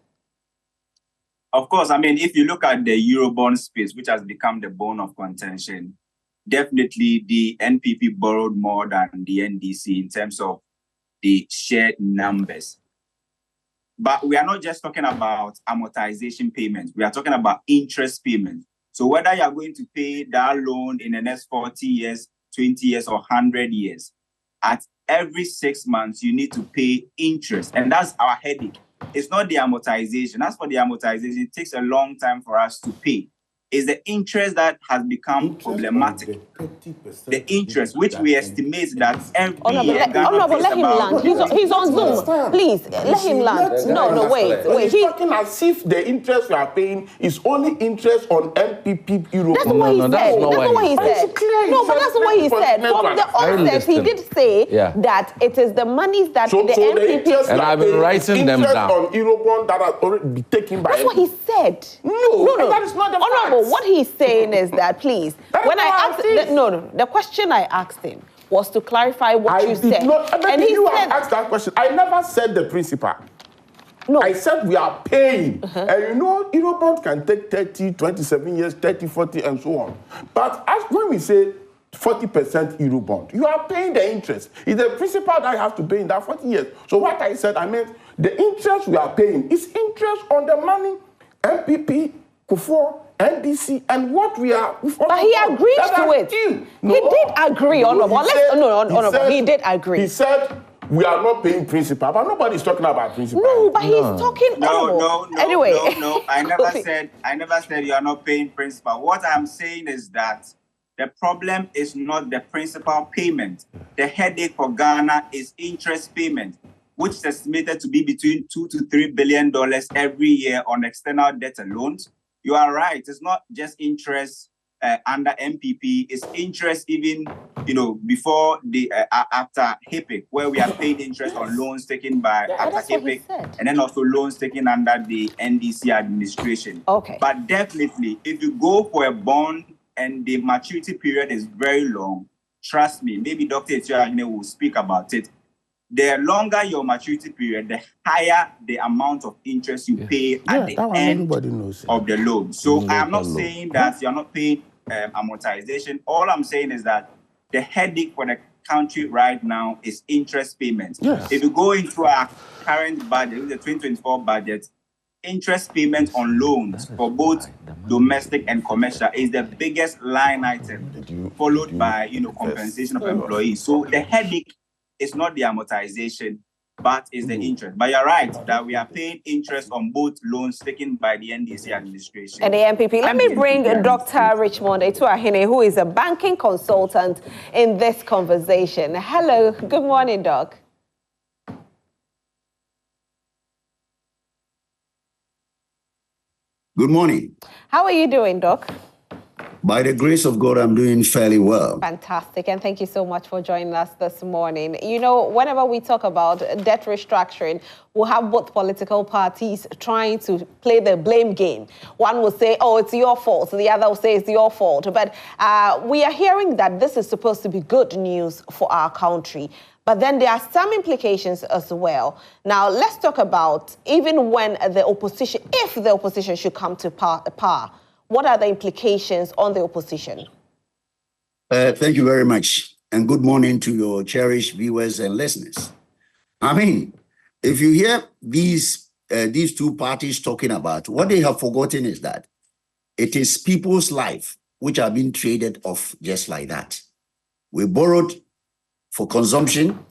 Of course, I mean, if you look at the Eurobond space, which has become the bone of contention, definitely the NPP borrowed more than the NDC in terms of the shared numbers. But we are not just talking about amortization payments. We are talking about interest payments. So whether you are going to pay that loan in the next 40 years, 20 years, or 100 years, at every 6 months, you need to pay interest. And that's our headache. It's not the amortization. As for the amortization, it takes a long time for us to pay. Is the interest that has become problematic. The interest, which we estimate that every year... Honorable, let him land. He's on Zoom. Please, let him land. No, wait. He's talking as if the interest you are paying is only interest on MPP Euro. That's what he said. That's not what he said. No, but that's what he said. From the onset, he did say that it is the monies that the MPP... And I've been writing them down. On Eurobond that has already been taken by... That's what he said. No, that is not the fact. what he's saying is that, please, when I asked, the question I asked him was to clarify what you said. And he said, asked that question. I never said the principal. No. I said we are paying. And you know, Eurobond can take 30, 27 years, 30, 40, and so on. But when we say 40% Eurobond, you are paying the interest. It's the principal that you have to pay in that 40 years. So what I said, I meant the interest we are paying is interest on the money, MPP, Kufuor, NDC, and what we are. But he agrees to it. He did agree, Honorable. He did agree. He said, we are not paying principal, but nobody's talking about principal. No, but he's talking. No. Anyway, no. I never said you are not paying principal. What I'm saying is that the problem is not the principal payment. The headache for Ghana is interest payment, which is estimated to be between $2 to $3 billion every year on external debt and loans. You are right. It's not just interest under MPP. It's interest even, before after HIPIC, where we are paying interest on loans taken by after HIPIC, and then also loans taken under the NDC administration. Okay. But definitely, if you go for a bond and the maturity period is very long, trust me, maybe Dr. Etienne will speak about it. The longer your maturity period, the higher the amount of interest you pay at the end of the loan. So I am not saying that you're not paying amortization. All I'm saying is that the headache for the country right now is interest payments. Yes. If you go into our current budget, the 2024 budget, interest payments on loans for both domestic and commercial is the biggest line item, followed by compensation of employees. So the headache is not the amortization, but is the interest. But you're right that we are paying interest on both loans taken by the NDC administration and the MPP. Let me bring Dr. Richmond Etuahine, who is a banking consultant, in this conversation. Hello, good morning, Doc. Good morning. How are you doing, Doc? By the grace of God, I'm doing fairly well. Fantastic, and thank you so much for joining us this morning. Whenever we talk about debt restructuring, we'll have both political parties trying to play the blame game. One will say, oh, it's your fault. The other will say it's your fault. But we are hearing that this is supposed to be good news for our country. But then there are some implications as well. Now, let's talk about even when the opposition, if the opposition should come to power, what are the implications on the opposition? Thank you very much. And good morning to your cherished viewers and listeners. I mean, if you hear these two parties talking about, what they have forgotten is that it is people's life which are being traded off just like that. We borrowed for consumption.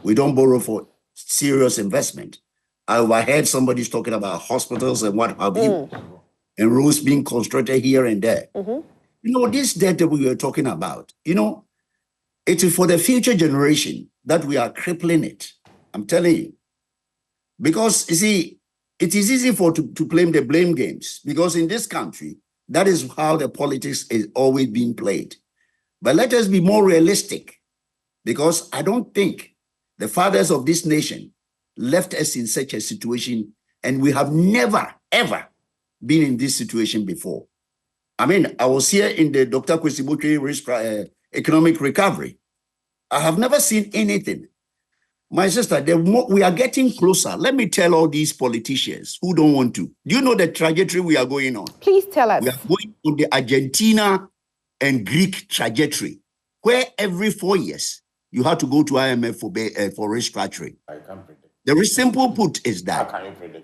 We don't borrow for serious investment. I overheard somebody's talking about hospitals and what have you. And roads being constructed here and there. This debt that we were talking about, it is for the future generation that we are crippling it. I'm telling you. Because, you see, it is easy to play the blame games. Because in this country, that is how the politics is always being played. But let us be more realistic. Because I don't think the fathers of this nation left us in such a situation. And we have never, ever been in this situation before. I mean, I was here in the Dr. Kwesi Botwe economic recovery. I have never seen anything. My sister, we are getting closer. Let me tell all these politicians who don't want to. Do you know the trajectory we are going on? Please tell us. We are going on the Argentina and Greek trajectory, where every 4 years you have to go to IMF for restructuring. I can't predict. The simple put is that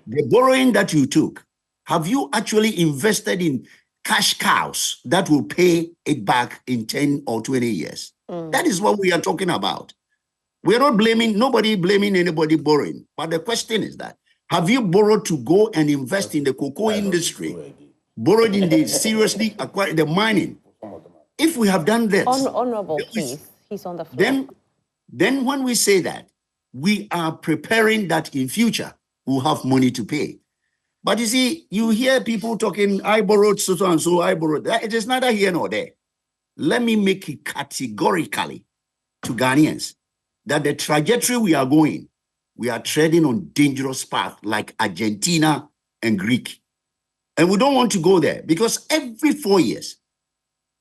the borrowing that you took, have you actually invested in cash cows that will pay it back in 10 or 20 years? That is what we are talking about. We are not blaming, nobody blaming anybody borrowing. But the question is that, have you borrowed to go and invest in the cocoa industry? Borrowed in the seriously acquired the mining? If we have done this, Honorable, please. He's on the floor. Then when we say that, we are preparing that in future we'll have money to pay. But you see, you hear people talking, I borrowed so and so, I borrowed that. It is neither here nor there. Let me make it categorically to Ghanaians that the trajectory we are going, we are treading on dangerous path like Argentina and Greek. And we don't want to go there because every 4 years,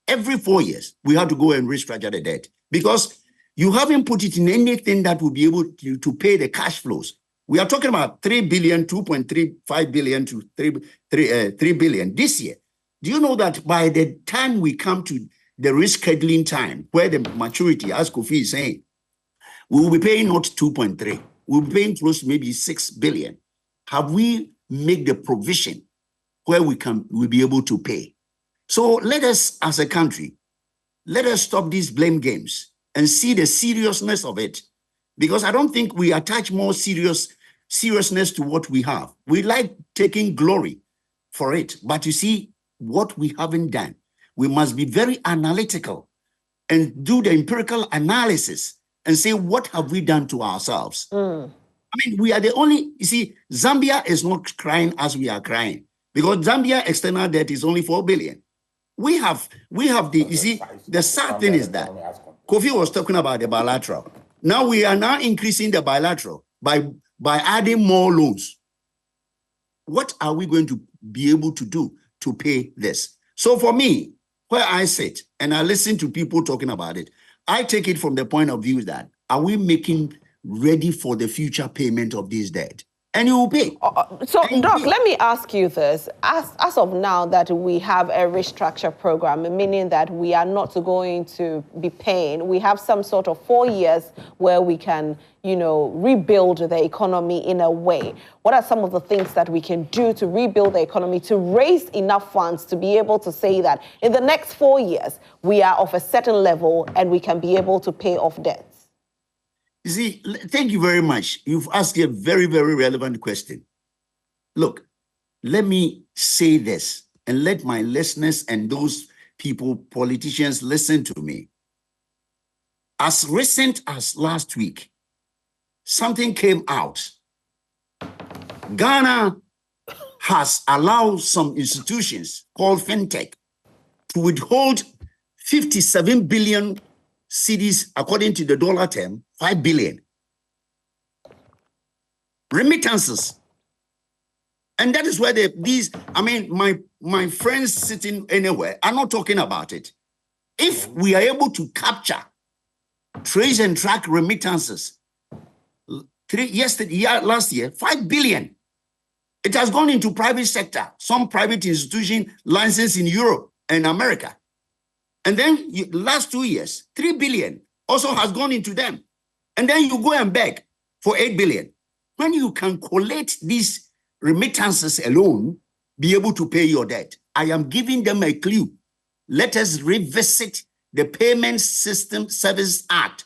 we have to go and restructure the debt because you haven't put it in anything that will be able to pay the cash flows. We are talking about 3 billion, 2.35 billion to 3 billion this year. Do you know that by the time we come to the rescheduling time, where the maturity, as Kofi is saying, we will be paying not 2.3, we'll be paying close to maybe 6 billion. Have we made the provision where we'll be able to pay? So let us, as a country, let us stop these blame games and see the seriousness of it. Because I don't think we attach more seriousness to what we have. We like taking glory for it. But you see, what we haven't done, we must be very analytical and do the empirical analysis and say, what have we done to ourselves? I mean, we are the only, you see, Zambia is not crying as we are crying because Zambia external debt is only 4 billion. We have the, you see, the sad thing is that Kofi was talking about the bilateral. Now we are now increasing the bilateral by adding more loans. What are we going to be able to do to pay this? So for me, where I sit and I listen to people talking about it, I take it from the point of view that are we making ready for the future payment of this debt? And you will pay. So, Doc, let me ask you this. As of now that we have a restructure program, meaning that we are not going to be paying, we have some sort of 4 years where we can, rebuild the economy in a way. What are some of the things that we can do to rebuild the economy, to raise enough funds to be able to say that in the next 4 years, we are of a certain level and we can be able to pay off debts? You see, thank you very much. You've asked a very, very relevant question. Look, let me say this and let my listeners and those people, politicians, listen to me. As recent as last week, something came out. Ghana has allowed some institutions called FinTech to withhold 57 billion cedis, according to the dollar term, 5 billion. Remittances. And that is where my friends sitting anywhere are not talking about it. If we are able to capture, trace and track remittances, last year, 5 billion. It has gone into private sector, some private institution licensed in Europe and America. And then last 2 years, 3 billion also has gone into them. And then you go and beg for 8 billion. When you can collect these remittances alone, be able to pay your debt. I am giving them a clue. Let us revisit the Payment System Service Act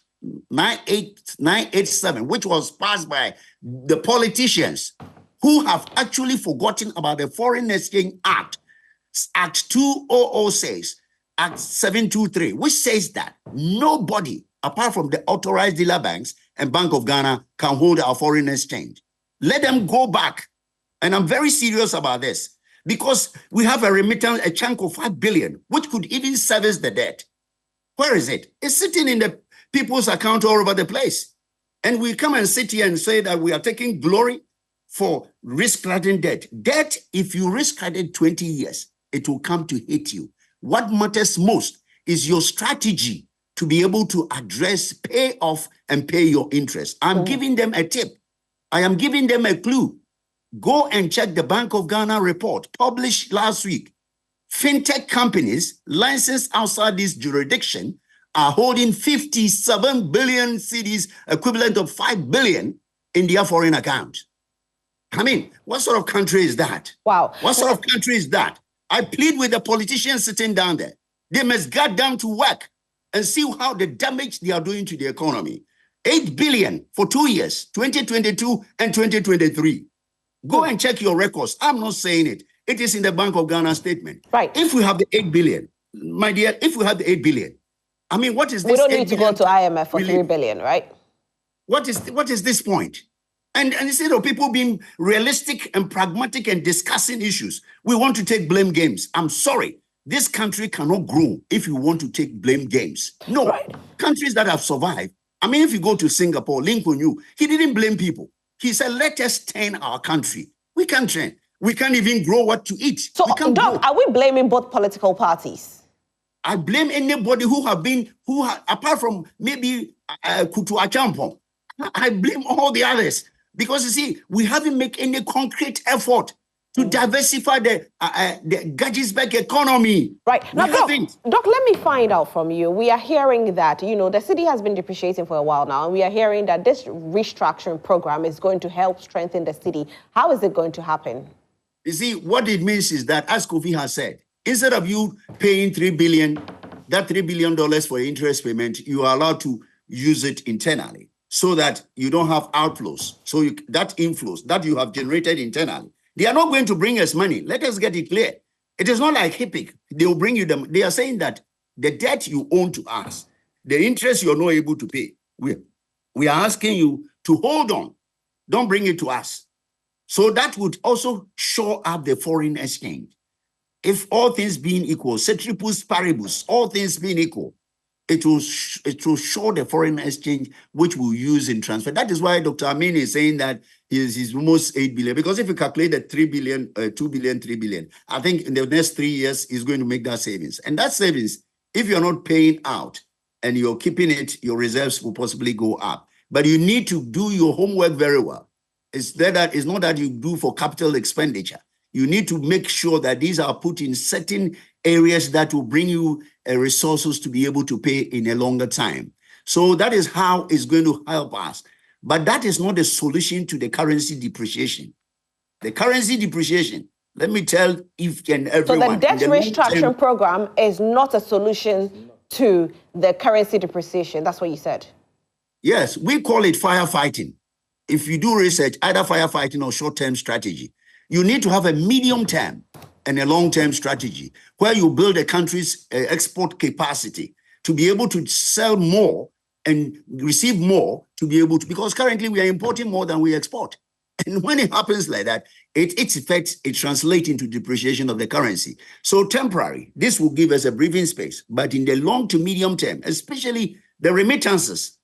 987, which was passed by the politicians who have actually forgotten about the Foreign Exchange Act, Act 2006. Act 723, which says that nobody, apart from the authorized dealer banks and Bank of Ghana, can hold our foreign exchange. Let them go back. And I'm very serious about this because we have a remittance, a chunk of 5 billion, which could even service the debt. Where is it? It's sitting in the people's account all over the place. And we come and sit here and say that we are taking glory for risk-cutting debt. Debt, if you risk-cut it 20 years, it will come to hit you. What matters most is your strategy to be able to address, pay off, and pay your interest. I'm giving them a tip. I am giving them a clue. Go and check the Bank of Ghana report published last week. FinTech companies licensed outside this jurisdiction are holding 57 billion cedis, equivalent of 5 billion in their foreign account. I mean, what sort of country is that? Wow. What sort of country is that? I plead with the politicians sitting down there. They must get down to work and see how the damage they are doing to the economy. 8 billion for 2 years, 2022 and 2023. Go and check your records. I'm not saying it. It is in the Bank of Ghana statement. Right. If we have the 8 billion, my dear, if we have the 8 billion, I mean, what is this? We don't need to go to IMF for 3 billion, right? What is this point? And instead of people being realistic and pragmatic and discussing issues, we want to take blame games. I'm sorry. This country cannot grow if you want to take blame games. No. Right. Countries that have survived. I mean, if you go to Singapore, Lee Kuan Yew, he didn't blame people. He said, let us turn our country. We can turn. We can't even grow what to eat. So, we can't Doc, grow. are we blaming both political parties? I blame anybody apart from maybe Kutu Achampong, I blame all the others. Because you see, we haven't made any concrete effort to diversify the Gadgetsburg economy. Right. We Now, haven't. Doc, let me find out from you. We are hearing that, you know, the city has been depreciating for a while now, and we are hearing that this restructuring program is going to help strengthen the city. How is it going to happen? You see, what it means is that, as Kofi has said, instead of you paying $3 billion for interest payment, you are allowed to use it internally so that you don't have outflows. So that inflows that you have generated internally, they are not going to bring us money. Let us get it clear. It is not like HIPIC. They will bring you them. They are saying that the debt you own to us, the interest you're not able to pay, we are asking you to hold on. Don't bring it to us. So that would also shore up the foreign exchange. If all things being equal, ceteris paribus, all things being equal, it will show the foreign exchange, which we'll use in transfer. That is why Dr. Amin is saying that he's almost 8 billion. Because if you calculate the 3 billion, 2 billion, 3 billion, I think in the next 3 years, he's going to make that savings. And that savings, if you're not paying out and you're keeping it, your reserves will possibly go up. But you need to do your homework very well. It's not that you do for capital expenditure. You need to make sure that these are put in certain areas that will bring you resources to be able to pay in a longer time. So that is how it's going to help us. But that is not the solution to the currency depreciation. The currency depreciation, let me tell if and everyone. So the debt restructuring program is not a solution to the currency depreciation. That's what you said. Yes, we call it firefighting. If you do research, either firefighting or short-term strategy, you need to have a medium-term and a long-term strategy where you build a country's export capacity to be able to sell more and receive more to be able to, because currently we are importing more than we export. And when it happens like that, its effects, it translates into depreciation of the currency. So temporary, this will give us a breathing space. But in the long to medium term, especially the remittances,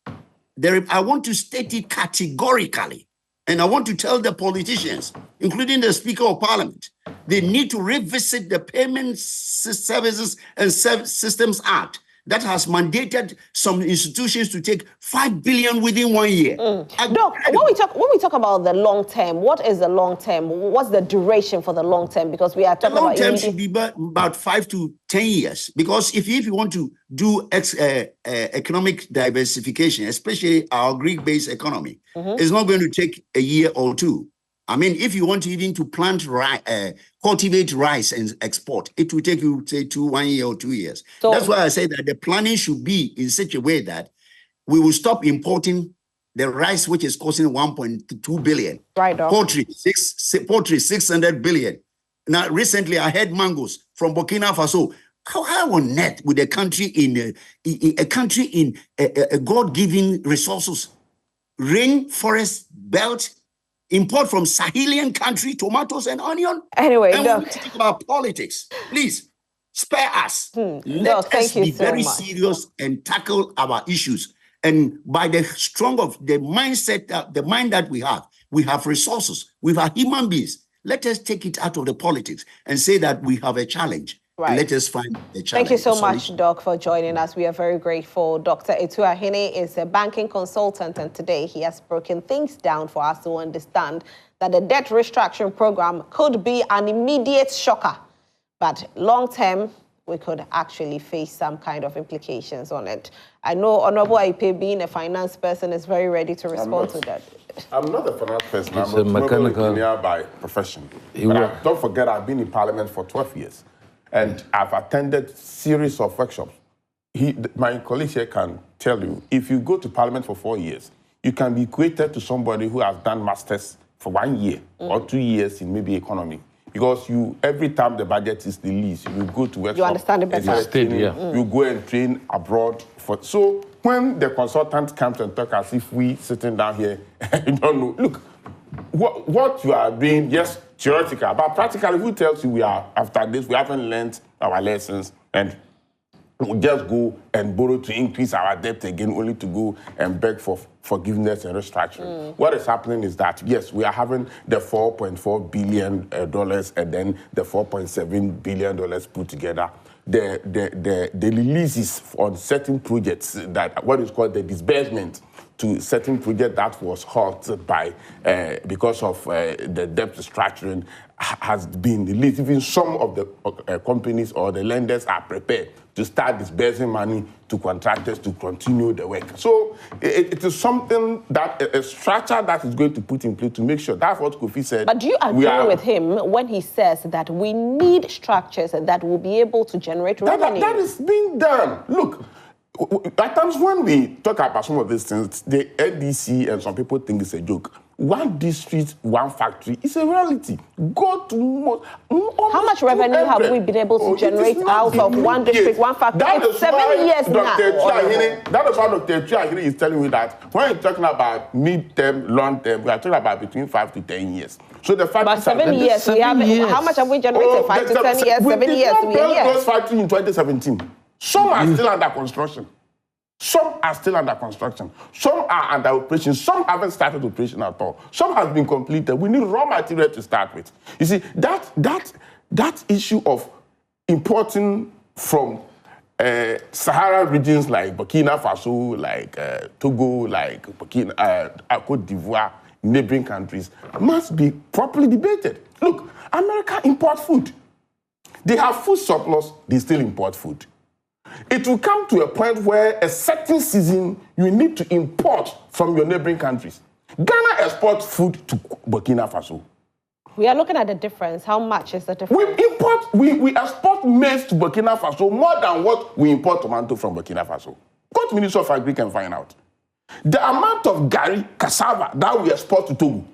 I want to state it categorically. And I want to tell the politicians, including the Speaker of Parliament, they need to revisit the Payment Services and Systems Act that has mandated some institutions to take 5 billion within 1 year. Doc, when we talk about the long term, what is the long term? What's the duration for the long term? Because we are talking about the long term should be about 5 to 10 years. Because if you want to do economic diversification, especially our Greek-based economy, it's not going to take a year or two. I mean, if you want even to plant cultivate rice and export, it will take you, say, 1 year or 2 years. So that's why I say that the planning should be in such a way that we will stop importing the rice, which is costing 1.2 billion. Right, Doc. Poultry, 600 billion. Now, recently, I had mangoes from Burkina Faso. How on earth would a country in a God-given resources, rainforest belt, import from Sahelian country tomatoes and onion? Anyway, and when we talk about politics, please spare us. Let us be very serious and tackle our issues. And by the strong of the mindset, the mind that we have resources, we have human beings. Let us take it out of the politics and say that we have a challenge. Right. And let us find the challenge. Thank you so much, Doc, for joining us. We are very grateful. Dr. Etuahene is a banking consultant, and today he has broken things down for us to understand that the debt restructuring program could be an immediate shocker, but long term, we could actually face some kind of implications on it. I know Honorable Aipe, being a finance person, is very ready to respond to that. I'm not a finance person. It's I'm a mechanical engineer by profession. But don't forget, I've been in Parliament for 12 years. And I've attended series of workshops. My colleague here can tell you, if you go to Parliament for 4 years, you can be equated to somebody who has done masters for 1 year or 2 years in maybe economy. Because every time the budget is released, you go to workshops. You understand it better. You go and train abroad. So when the consultant comes and talk as if we sitting down here, you don't know. Look, what you are doing, yes, theoretical, but practically, who tells you we are, after this, we haven't learned our lessons, and we'll just go and borrow to increase our debt again, only to go and beg for forgiveness and restructuring. What is happening is that, yes, we are having the $4.4 billion and then the $4.7 billion put together. The releases on certain projects, that what is called the disbursement to certain project that was halted by because of the debt restructuring has been released. Even some of the companies or the lenders are prepared to start disbursing money to contractors to continue the work. So it is something that a structure that is going to put in place to make sure. That's what Kofi said. But do you agree with him when he says that we need structures that will be able to generate revenue? That is being done. Look, at times when we talk about some of these things, the NDC and some people think it's a joke. One district, one factory is a reality. Go to how much revenue have we been able to generate out of one district, one factory? It's 7 years now. That is why Dr. Chiahiri is telling me that when you're talking about mid-term, long-term, we are talking about between 5 to 10 years. So the fact but 7 years, we have. How much have we generated? 5 to 10 years, 7 years. We built those factories in 2017. Some are still under construction. Some are still under construction. Some are under operation. Some haven't started operation at all. Some have been completed. We need raw material to start with. You see, that issue of importing from Sahara regions like Burkina Faso, like Togo, like Côte d'Ivoire, neighboring countries, must be properly debated. Look, America imports food. They have food surplus, they still import food. It will come to a point where a certain season you need to import from your neighboring countries. Ghana exports food to Burkina Faso. We are looking at the difference. How much is the difference? We export maize to Burkina Faso more than what we import tomato from Burkina Faso. Go to Ministry of Agri and find out. The amount of gari, cassava that we export to Togo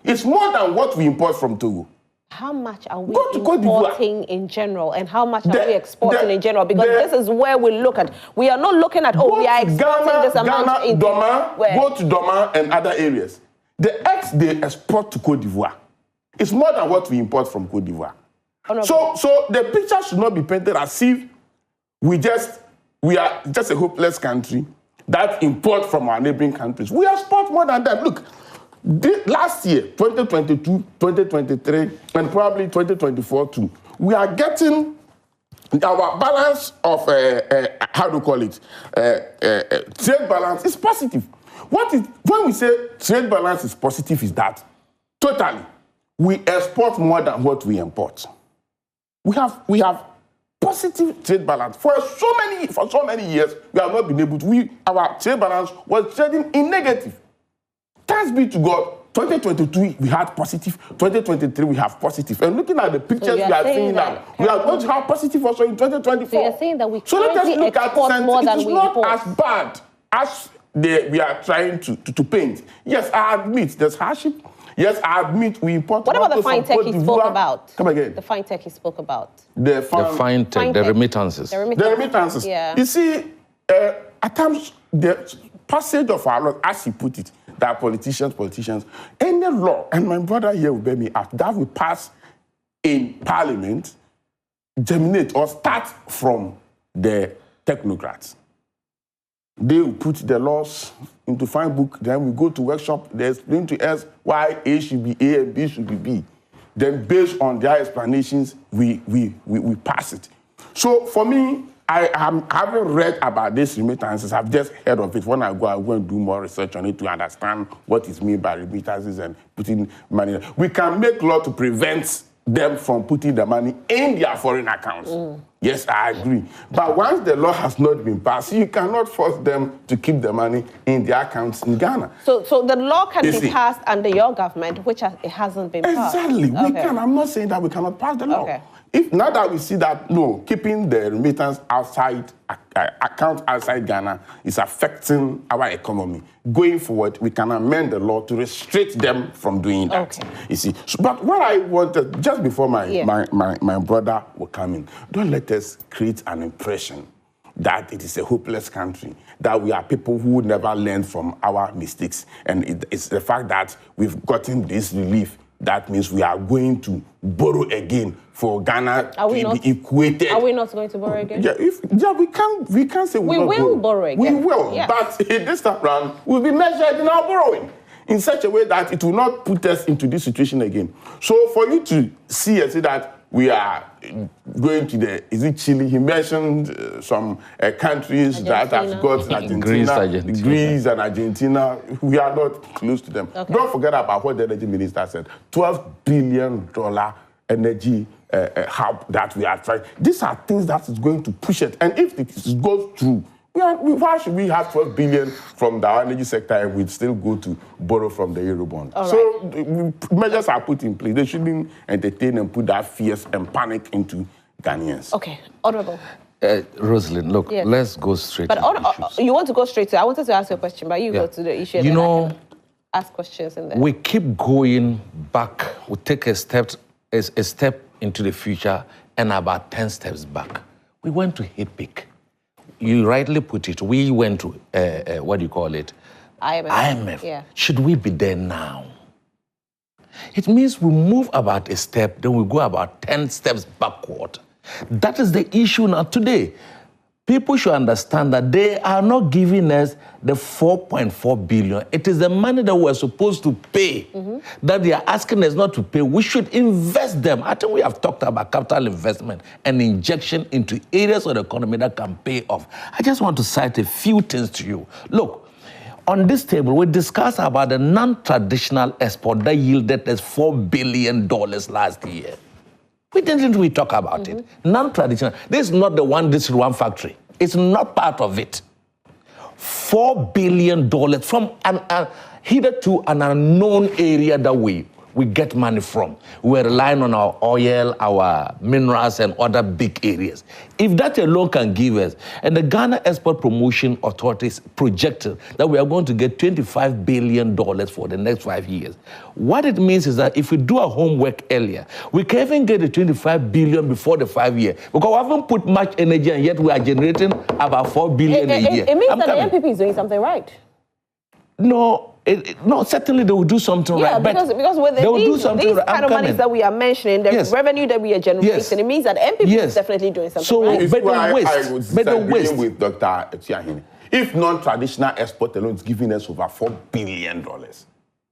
is more than what we import from Togo. How much are we importing in general, and how much are we exporting in general? Because this is where we look at. We are not looking at, we are exporting this amount in Doma, go to Doma and other areas. The eggs they export to Côte d'Ivoire is more than what we import from Côte d'Ivoire. So the picture should not be painted as if we are just a hopeless country that import from our neighboring countries. We export more than that. Look. Last year, 2022, 2023, and probably 2024 too, we are getting our balance of, trade balance is positive. When we say trade balance is positive is that totally, we export more than what we import. We have positive trade balance. For so many years, we have not been able to, our trade balance was trading in negative. Thanks be to God, 2022 we had positive, 2023 we have positive. And looking at the pictures we are seeing now, we are going to have positive also in 2024. So you're saying that we currently export more than we import. It is not as bad as we are trying to paint. Yes, I admit there's hardship. Yes, I admit we import. What about the fine tech he spoke about? Come again. The fine tech he spoke about. The fine tech, the remittances. The remittances. Yeah. You see, at times the passage of our law, as he put it, that politicians, any law, and my brother here will bear me out, that will pass in Parliament, germinate or start from the technocrats. They will put the laws into fine book, then we go to workshop, they explain to us why A should be A and B should be B. Then based on their explanations, we pass it. So for me, I haven't read about these remittances. I've just heard of it. When I go and do more research on it to understand what is meant by remittances and putting money. We can make law to prevent them from putting the money in their foreign accounts. Yes, I agree. But once the law has not been passed, you cannot force them to keep the money in their accounts in Ghana. So the law can be passed under your government, which it hasn't been passed. Exactly. We can. I'm not saying that we cannot pass the law. Okay. If now that we see that, no, keeping the remittance outside, account outside Ghana is affecting our economy. Going forward, we can amend the law to restrict them from doing that. Okay. You see, but what I wanted, just before my brother will come in, don't let us create an impression that it is a hopeless country, that we are people who would never learn from our mistakes. And it's the fact that we've gotten this relief that means we are going to borrow again for Ghana to be equated. Are we not going to borrow again? Yeah, we can say we will borrow again. We will, yes. But this time around, we'll be measured in our borrowing in such a way that it will not put us into this situation again. So for you to see and say that we are going to is it Chile? He mentioned some countries Argentina. That have got Argentina, Greece and Argentina. We are not close to them. Okay. Don't forget about what the energy minister said. $12 billion energy hub that we are trying. These are things that is going to push it. And if it goes through, why should we have 12 billion from the energy sector and we still go to borrow from the Eurobond? Right. So measures are put in place. They shouldn't entertain and put that fear and panic into Ghanaians. Okay, Honorable. Rosalind, look, let's go straight to the issues. You want to go straight to I wanted to ask you a question, but you go to the issue. You know, ask questions in there. We keep going back. We take a step into the future and about 10 steps back. We went to HIPIC. You rightly put it. We went to, what do you call it? IMF. Yeah. Should we be there now? It means we move about a step, then we go about 10 steps backward. That is the issue now today. People should understand that they are not giving us the 4.4 billion. It is the money that we're supposed to pay that they are asking us not to pay. We should invest them. I think we have talked about capital investment and injection into areas of the economy that can pay off. I just want to cite a few things to you. Look, on this table, we discussed about the non-traditional export that yielded us $4 billion last year. We didn't really talk about it. Non-traditional. This is not the one district, one factory. It's not part of it. $4 billion from hitherto an unknown area that we get money from. We're relying on our oil, our minerals, and other big areas. If that alone can give us, and the Ghana Export Promotion Authorities projected that we are going to get $25 billion for the next 5 years. What it means is that if we do our homework earlier, we can even get the $25 billion before the 5 years. Because we haven't put much energy, and yet we are generating about $4 billion a year. It means that the NPP is doing something right. No. No, certainly they will do something right. Because with these kind of monies that we are mentioning, the revenue that we are generating, it means that MPP is definitely doing something right. But I would disagree with Dr. Tiahini. If non-traditional export alone is giving us over $4 billion,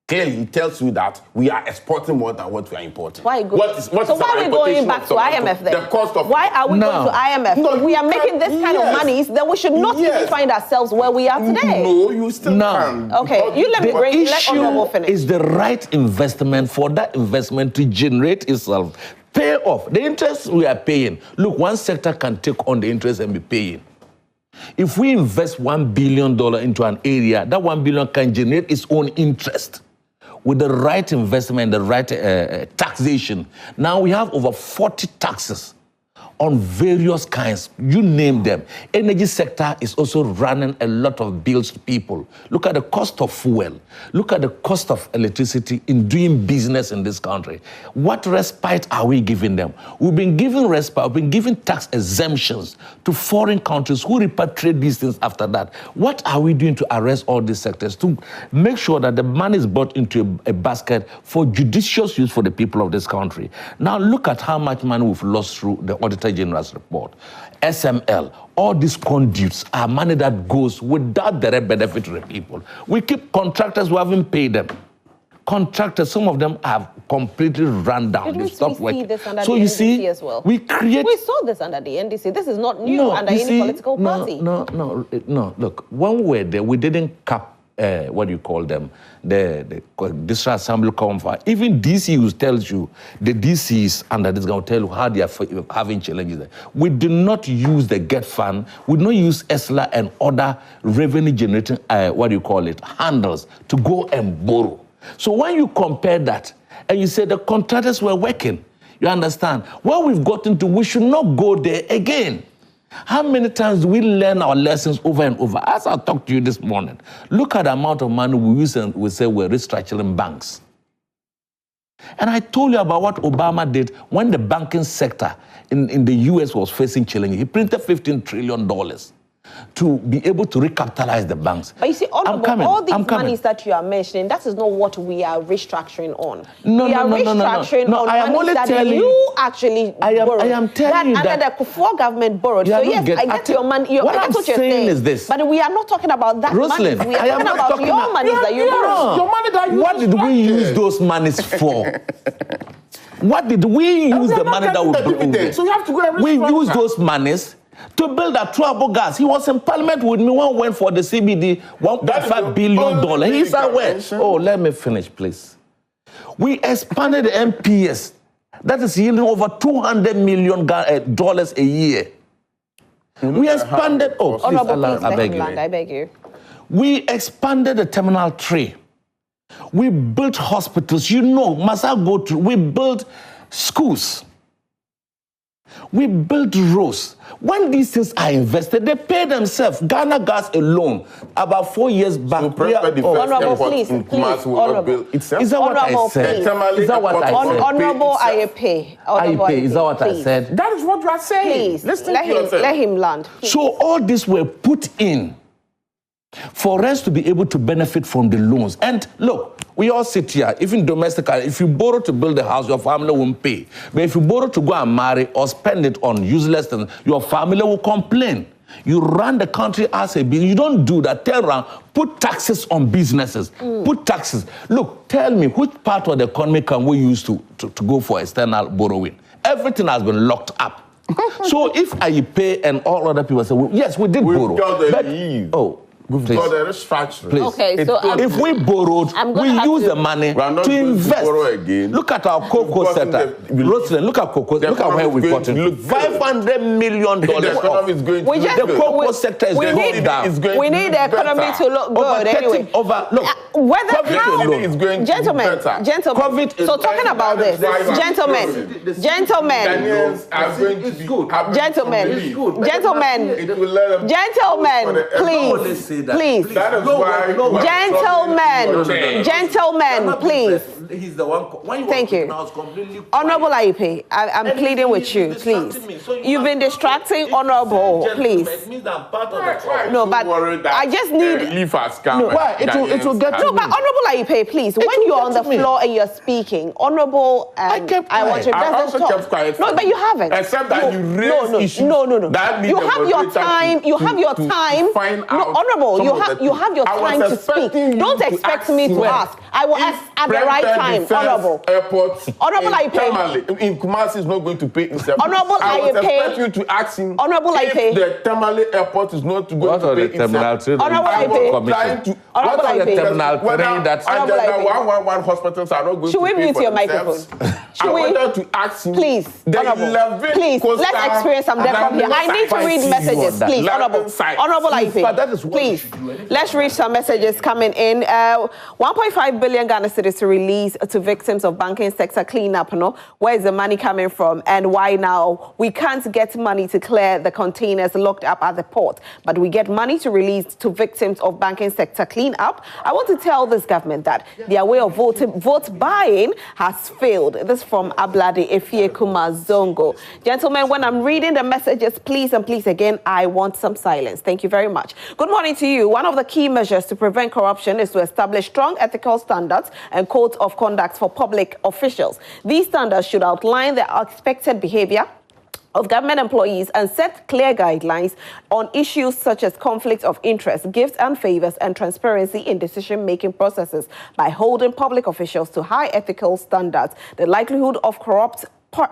clearly it tells you that we are exporting more than what we are importing. Why are we going back to IMF then? The cost of why are we going to IMF? If we are making this kind of monies, then we should not even find ourselves where we are today. No, you still can. Okay, you let me bring let Honorable finish. Is the right investment for that investment to generate itself, pay off. The interest we are paying, look, one sector can take on the interest and be paying. If we invest $1 billion into an area, that $1 billion can generate its own interest. With the right investment, the right taxation. Now we have over 40 taxes on various kinds, you name them. Energy sector is also running a lot of bills to people. Look at the cost of fuel. Look at the cost of electricity in doing business in this country. What respite are we giving them? We've been giving respite, we've been giving tax exemptions to foreign countries who repatriate these things after that. What are we doing to arrest all these sectors to make sure that the money is brought into a basket for judicious use for the people of this country? Now look at how much money we've lost through the Auditor General's report. SML, all these conduits are money that goes without direct benefit to the people. We keep contractors who haven't paid them. Contractors, some of them have completely run down. Did we see this under so the you NDC see, as well? We saw this under the NDC. This is not new under any political party. No. Look, when we were there, we didn't cap what do you call them? The district assembly conference. Even DC tells you, the DCs under this going to tell you how they are having challenges there. We do not use the GET fund. We do not use ESLA and other revenue generating, handles to go and borrow. So when you compare that, and you say the contractors were working, you understand? Where we've gotten to, we should not go there again. How many times do we learn our lessons over and over? As I talked to you this morning, look at the amount of money we use and we say we're restructuring banks. And I told you about what Obama did when the banking sector in the US was facing challenges. He printed $15 trillion. to be able to recapitalize the banks. But you see, all these monies that you are mentioning, that is not what we are restructuring on. We are restructuring on money that you actually borrowed. I am telling you that the Kufuor government borrowed. So yes, I get your money. What I'm saying is this. But we are not talking about that money. We are talking about your money that you borrowed. Your money that you What did we use those monies for? What did we use the money that we borrowed? So you have to go and we used those monies to build a trouble gas. He was in parliament with me when we went for the CBD $1.5 billion. He said, where? Oh, let me finish, please. We expanded the MPS. That is yielding over $200 million a year. We expanded. Oh, please, I beg you. We expanded the Terminal 3. We built hospitals. You know, we built schools. We built roads. When these things are invested, they pay themselves. Ghana Gas alone, about 4 years back. So Honorable, please. Is that what I said? Is that what I said? Honorable IAP. Is that what I said? That is what you are saying. Please, let him land. Please. So all this were put in for us to be able to benefit from the loans. And look, we all sit here, even domestically, if you borrow to build a house, your family won't pay. But if you borrow to go and marry or spend it on useless things, your family will complain. You run the country as a business. You don't do that. Tell around, put taxes on businesses. Put taxes. Look, tell me, which part of the economy can we use to go for external borrowing? Everything has been locked up. So if I pay and all other people say, well, yes, we did borrow. We've got a restructuring. Please. Okay, so if we borrowed, we use the money to invest. Look at our cocoa sector. Rosalind, look at cocoa. Look at where we've gotten. $500 million. The cocoa sector is going down. We need the economy to look good anyway. Gentlemen. So talking about this, gentlemen, please. Please, that is why gentlemen, please. He's the one. Thank you, Honorable IEP. I'm pleading with you, please. You've been distracting, Honorable. Please. No, but I just need. Why? It will get. No, but Honorable IEP, please. When you're on the floor and you're speaking, Honorable, I want you to also kept quiet. No, but you haven't. Except that you raise issues. No. You have your time. You have your time. No, Honorable. You have your time to speak. Don't expect me to ask. I will ask at the right time, Honorable. Honorable IEP. In Kumasi is not going to pay himself. Honorable IEP. I would expect you to ask him. Honorable if IEP. the Tamale Airport is not going to pay himself. Honorable IEP. What are the terminal three that Agenda 111 hospitals are not going to pay for themselves? Should we mute your microphone? I wanted to ask him. Please, Honorable. Please, let's experience some depth from here. I need to read messages, please, Honorable IEP. Please, let's read some messages coming in. 1.5 billion Ghana cedis to release to victims of banking sector cleanup. No? Where is the money coming from and why now? We can't get money to clear the containers locked up at the port, but we get money to release to victims of banking sector cleanup. I want to tell this government that their way of vote buying has failed. This from Ablade Efie Kumazongo. Gentlemen, when I'm reading the messages, please and please again, I want some silence. Thank you very much. Good morning to you. One of the key measures to prevent corruption is to establish strong ethical standards and codes of conduct for public officials. These standards should outline the expected behavior of government employees and set clear guidelines on issues such as conflict of interest, gifts and favors, and transparency in decision-making processes. By holding public officials to high ethical standards, the likelihood of corrupt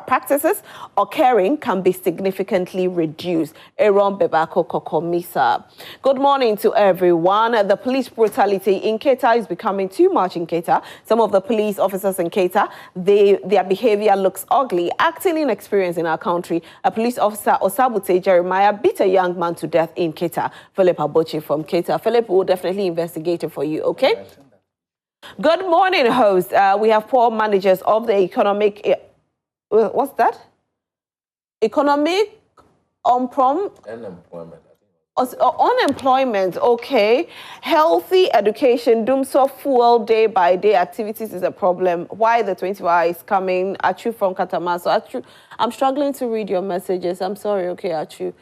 practices occurring can be significantly reduced. Aaron Bebako Kokomisa. Good morning to everyone. The police brutality in Keita is becoming too much in Keita. Some of the police officers in Keita, their behavior looks ugly. Acting inexperienced in our country, a police officer, Osabute Jeremiah, beat a young man to death in Keita. Philip Abochi from Keita. Philip will definitely investigate it for you, okay? Good morning, host. We have poor managers of the economic... What's that? Economic unemployment. Unemployment, okay. Healthy education, Doomso fuel day by day activities is a problem. Why the 24 is coming? Achu from Katamaso. Achu, I'm struggling to read your messages. I'm sorry, okay, Achu.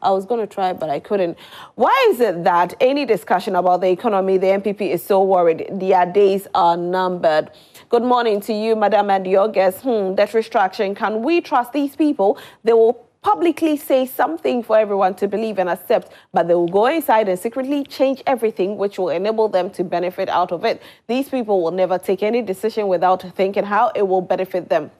I was going to try, but I couldn't. Why is it that any discussion about the economy, the NPP is so worried their days are numbered? Good morning to you, Madam, and your guests. Debt restructuring. Can we trust these people? They will publicly say something for everyone to believe and accept, but they will go inside and secretly change everything, which will enable them to benefit out of it. These people will never take any decision without thinking how it will benefit them.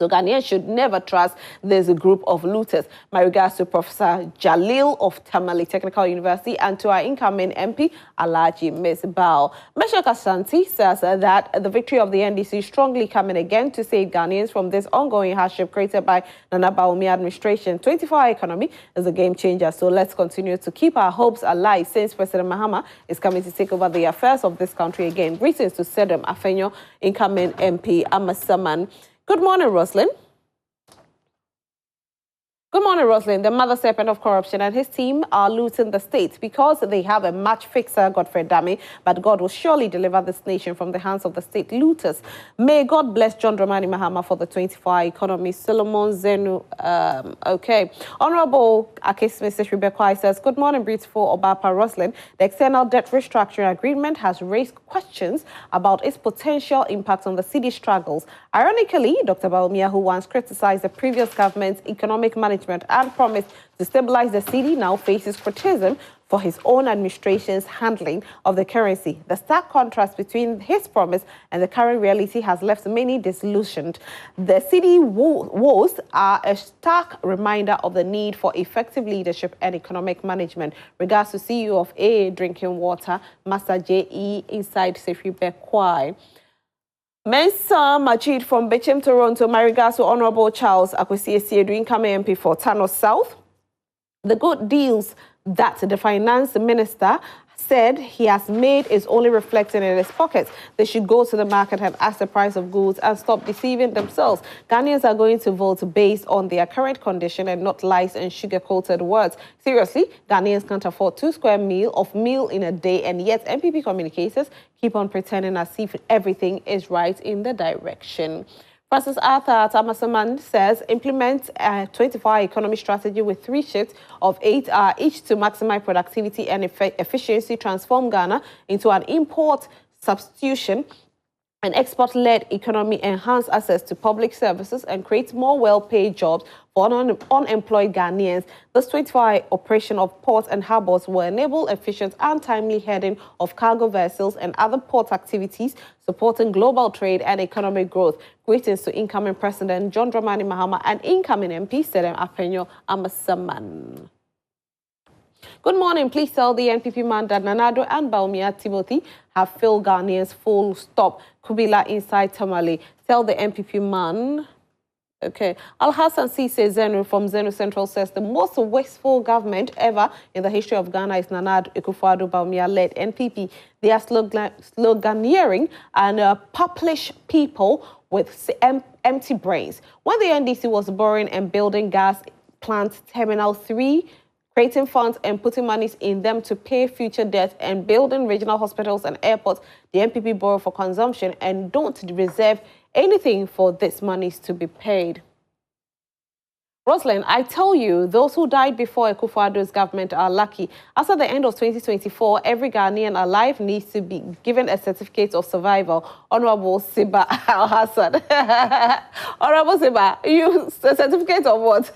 So Ghanaians should never trust this group of looters. My regards to Professor Jalil of Tamale Technical University and to our incoming MP, Alhaji Ms. Bao. Mesha Kasanti says that the victory of the NDC is strongly coming again to save Ghanaians from this ongoing hardship created by Nana Baumi administration. 24-hour economy is a game changer, so let's continue to keep our hopes alive since President Mahama is coming to take over the affairs of this country again. Greetings to Sedem Afenyo, incoming MP, Amasaman. Good morning, Roslyn. Good morning, Roslyn. The mother serpent of corruption and his team are looting the state because they have a match fixer, Godfrey Dame, but God will surely deliver this nation from the hands of the state looters. May God bless John Dramani Mahama for the 24-hour economy. Solomon Zenu, okay. Honorable Akis Mrs. Rebecca says, good morning, beautiful Obapa Roslyn. The external debt restructuring agreement has raised questions about its potential impact on the Cedi struggles. Ironically, Dr. Baumia, who once criticized the previous government's economic management and promised to stabilize the Cedi, now faces criticism for his own administration's handling of the currency. The stark contrast between his promise and the current reality has left many disillusioned. The Cedi woes are a stark reminder of the need for effective leadership and economic management. Regards to CEO of AA Drinking Water, Master J.E. inside Sefri Bekwai. Mensa Majid from Bechem, Toronto. My regards to Honorable Charles Akwesi Esiedu, incoming MP for Tano South. The good deals that the finance minister said he has made is only reflecting in his pockets. They should go to the market and ask the price of goods and stop deceiving themselves. Ghanaians are going to vote based on their current condition and not lies and sugar-coated words. Seriously, Ghanaians can't afford 2 square meal of meal in a day, and yet MPP communicators keep on pretending as if everything is right in the direction. Francis Arthur at Amasaman says, implement a 24-hour economy strategy with 3 shifts of 8 hours each to maximize productivity and efficiency, transform Ghana into an import substitution and export-led economy, enhance access to public services, and create more well-paid jobs for unemployed Ghanaians. This 24-hour operation of ports and harbors will enable efficient and timely heading of cargo vessels and other port activities, supporting global trade and economic growth. Greetings to incoming President John Dramani Mahama and incoming MP Sedem Afenyo Amasaman. Good morning. Please tell the NPP man that Nanado and Baumia Timothy have failed Ghanaians. Full stop. Kubila inside Tamale. Tell the NPP man. Okay. Al-Hassan Cisse Zenu from Zenu Central says the most wasteful government ever in the history of Ghana is Nana Akufo-Addo Baumia-led NPP. They are sloganeering and publish people with empty brains. When the NDC was borrowing and building gas plant Terminal 3, creating funds and putting monies in them to pay future debt and building regional hospitals and airports, the NPP borrow for consumption and don't reserve anything for these monies to be paid. Roslyn, I tell you, those who died before Akufo-Addo's government are lucky. As at the end of 2024, every Ghanaian alive needs to be given a certificate of survival. Honorable Siba Al-Hassan. Honorable Siba, you a certificate of what?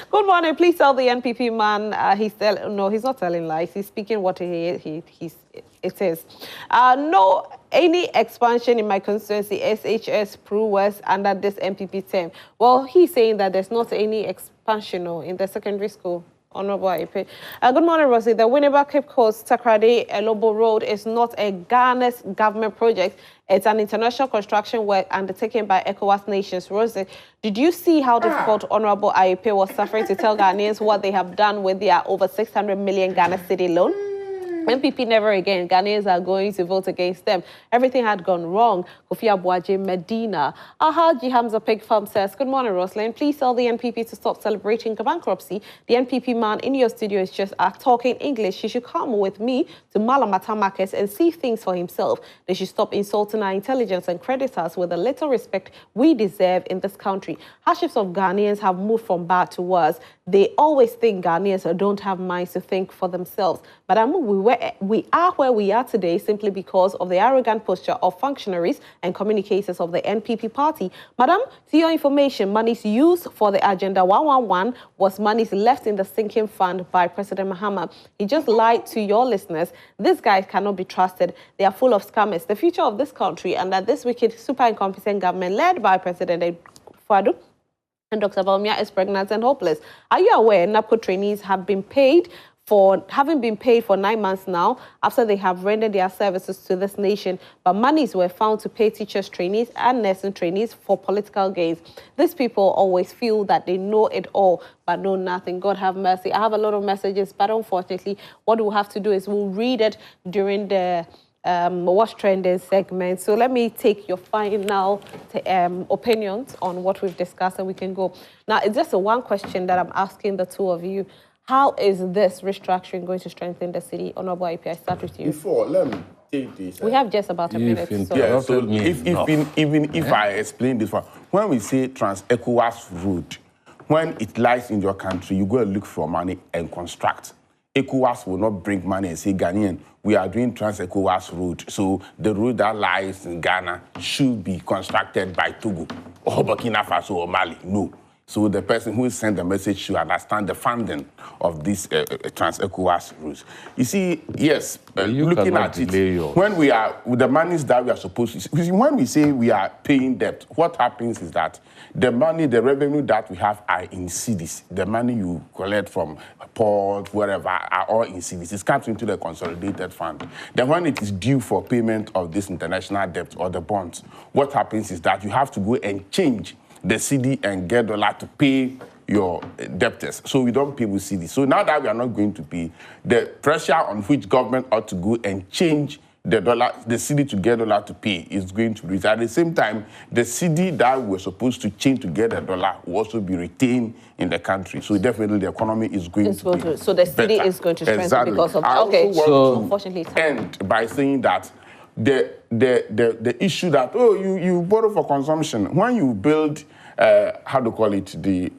Good morning. Please tell the NPP man he's not telling lies. He's speaking what it is. No, any expansion in my constituency, SHS, Pru West, under this MPP term. Well, he's saying that there's not any expansion in the secondary school. Honorable IPP. Good morning, Rosie. The Winneba Cape Coast Takrade Elobo Road is not a Ghana's government project. It's an international construction work undertaken by ECOWAS nations. Rosie, did you see how difficult Honorable IPP was suffering to tell Ghanaians what they have done with their over 600 million Ghana cedi loan? MPP never again. Ghanaians are going to vote against them. Everything had gone wrong. Kofi Abuaje Medina. Alhaji Hamza Pig Farm says, good morning, Roslyn. Please tell the NPP to stop celebrating bankruptcy. The NPP man in your studio is just talking English. He should come with me to Malamata Markets and see things for himself. They should stop insulting our intelligence and credit us with the little respect we deserve in this country. Hardships of Ghanaians have moved from bad to worse. they always think Ghanaians don't have minds to think for themselves. Madam, we are where we are today simply because of the arrogant posture of functionaries and communicators of the NPP party. Madam, to your information, monies used for the Agenda 111 was monies left in the sinking fund by President Mahama. He just lied to your listeners. These guys cannot be trusted. They are full of scammers. The future of this country under this wicked, super incompetent government led by President Fadu and Dr. Bawumia is pregnant and hopeless. Are you aware NAPCO trainees haven't been paid for 9 months now after they have rendered their services to this nation, but monies were found to pay teachers, trainees and nursing trainees for political gains. These people always feel that they know it all, but know nothing. God have mercy. I have a lot of messages, but unfortunately, what we'll have to do is we'll read it during the What's Trending segment. So let me take your final opinions on what we've discussed and we can go. Now, it's just one question that I'm asking the two of you. How is this restructuring going to strengthen the city? Honorable IP, I start with you. Before, let me take this. We have just about a minute. So. Yeah, so even if I explain this one, when we say Trans-ECOWAS route, when it lies in your country, you go and look for money and construct. ECOWAS will not bring money and say, Ghanaian, we are doing Trans-ECOWAS route, so the route that lies in Ghana should be constructed by Togo or Burkina Faso or Mali. No. So the person who sent the message should understand the funding of this Trans-ECOWAS route. You see, yes, looking at it, when we are, with the monies that we are supposed to, when we say we are paying debt, what happens is that the money, the revenue that we have are in cedis. The money you collect from port, wherever, are all in cedis. It comes into the consolidated fund. Then when it is due for payment of this international debt or the bonds, what happens is that you have to go and change the Cedi and get dollar to pay your debtors. So we don't pay with Cedi. So now that we are not going to pay, the pressure on which government ought to go and change the dollar, the Cedi to get dollar to pay is going to reach. At the same time, the Cedi that we're supposed to change to get a dollar will also be retained in the country. So definitely the economy is going to be so the Cedi is going to strengthen because of that. Okay, so unfortunately, end by saying that the issue that, oh, you borrow for consumption. When you build, how to call it, the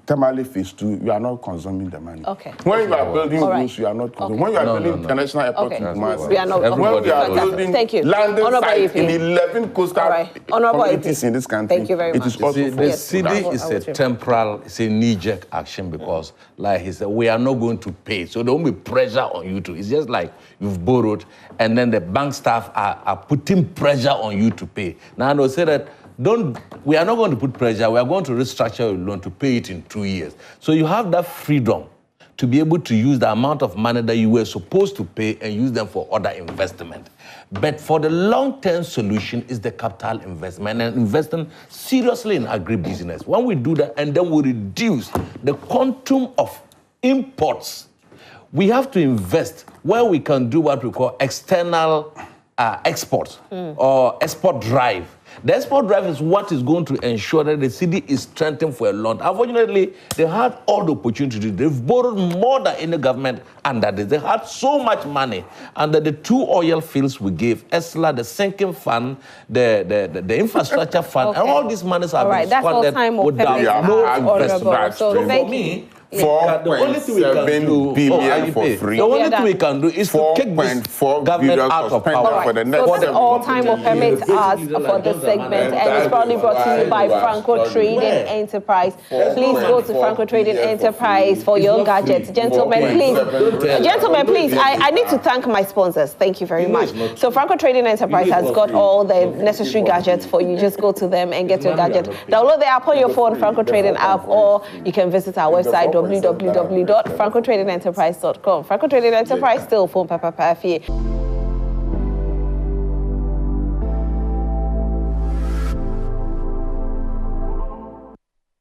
Tamale Phase 2, you are not consuming the money. Okay. When you are building roads, you are not consuming. When you are building international airports, we are not. When we are building landing sites in 11 coastal communities in this country, thank you very much. The Cedi is a temporal, it's a knee-jerk action because, like he said, we are not going to pay. So there won't be pressure on you to. It's just like you've borrowed, and then the bank staff are putting pressure on you to pay. Now they'll say that, we are not going to put pressure, we are going to restructure your loan to pay it in 2 years. So you have that freedom to be able to use the amount of money that you were supposed to pay and use them for other investment. But for the long-term solution is the capital investment and investing seriously in agribusiness. When we do that and then we reduce the quantum of imports, we have to invest where we can do what we call external export or export drive. The export drive is what is going to ensure that the city is strengthened for a long time. Unfortunately, they had all the opportunity. They've borrowed more than any government under this. They had so much money under the 2 oil fields we gave, ESLA, the sinking fund, the infrastructure fund, and all these monies are being squandered without no investment. So for me, the only thing we can do, the only thing we can do is to kick this government out of power. So that's all time will permit us for this segment, and it's probably brought to you by Franco Trading Enterprise. Please go to Franco Trading Enterprise for your gadgets. Gentlemen, please, I need to thank my sponsors. Thank you very much. So Franco Trading Enterprise has got all the necessary gadgets for you. Just go to them and get your gadget. Download the app on your phone, Franco Trading app, or you can visit our website, www.francotradingenterprise.com. Franco Trading Enterprise, still phone papa.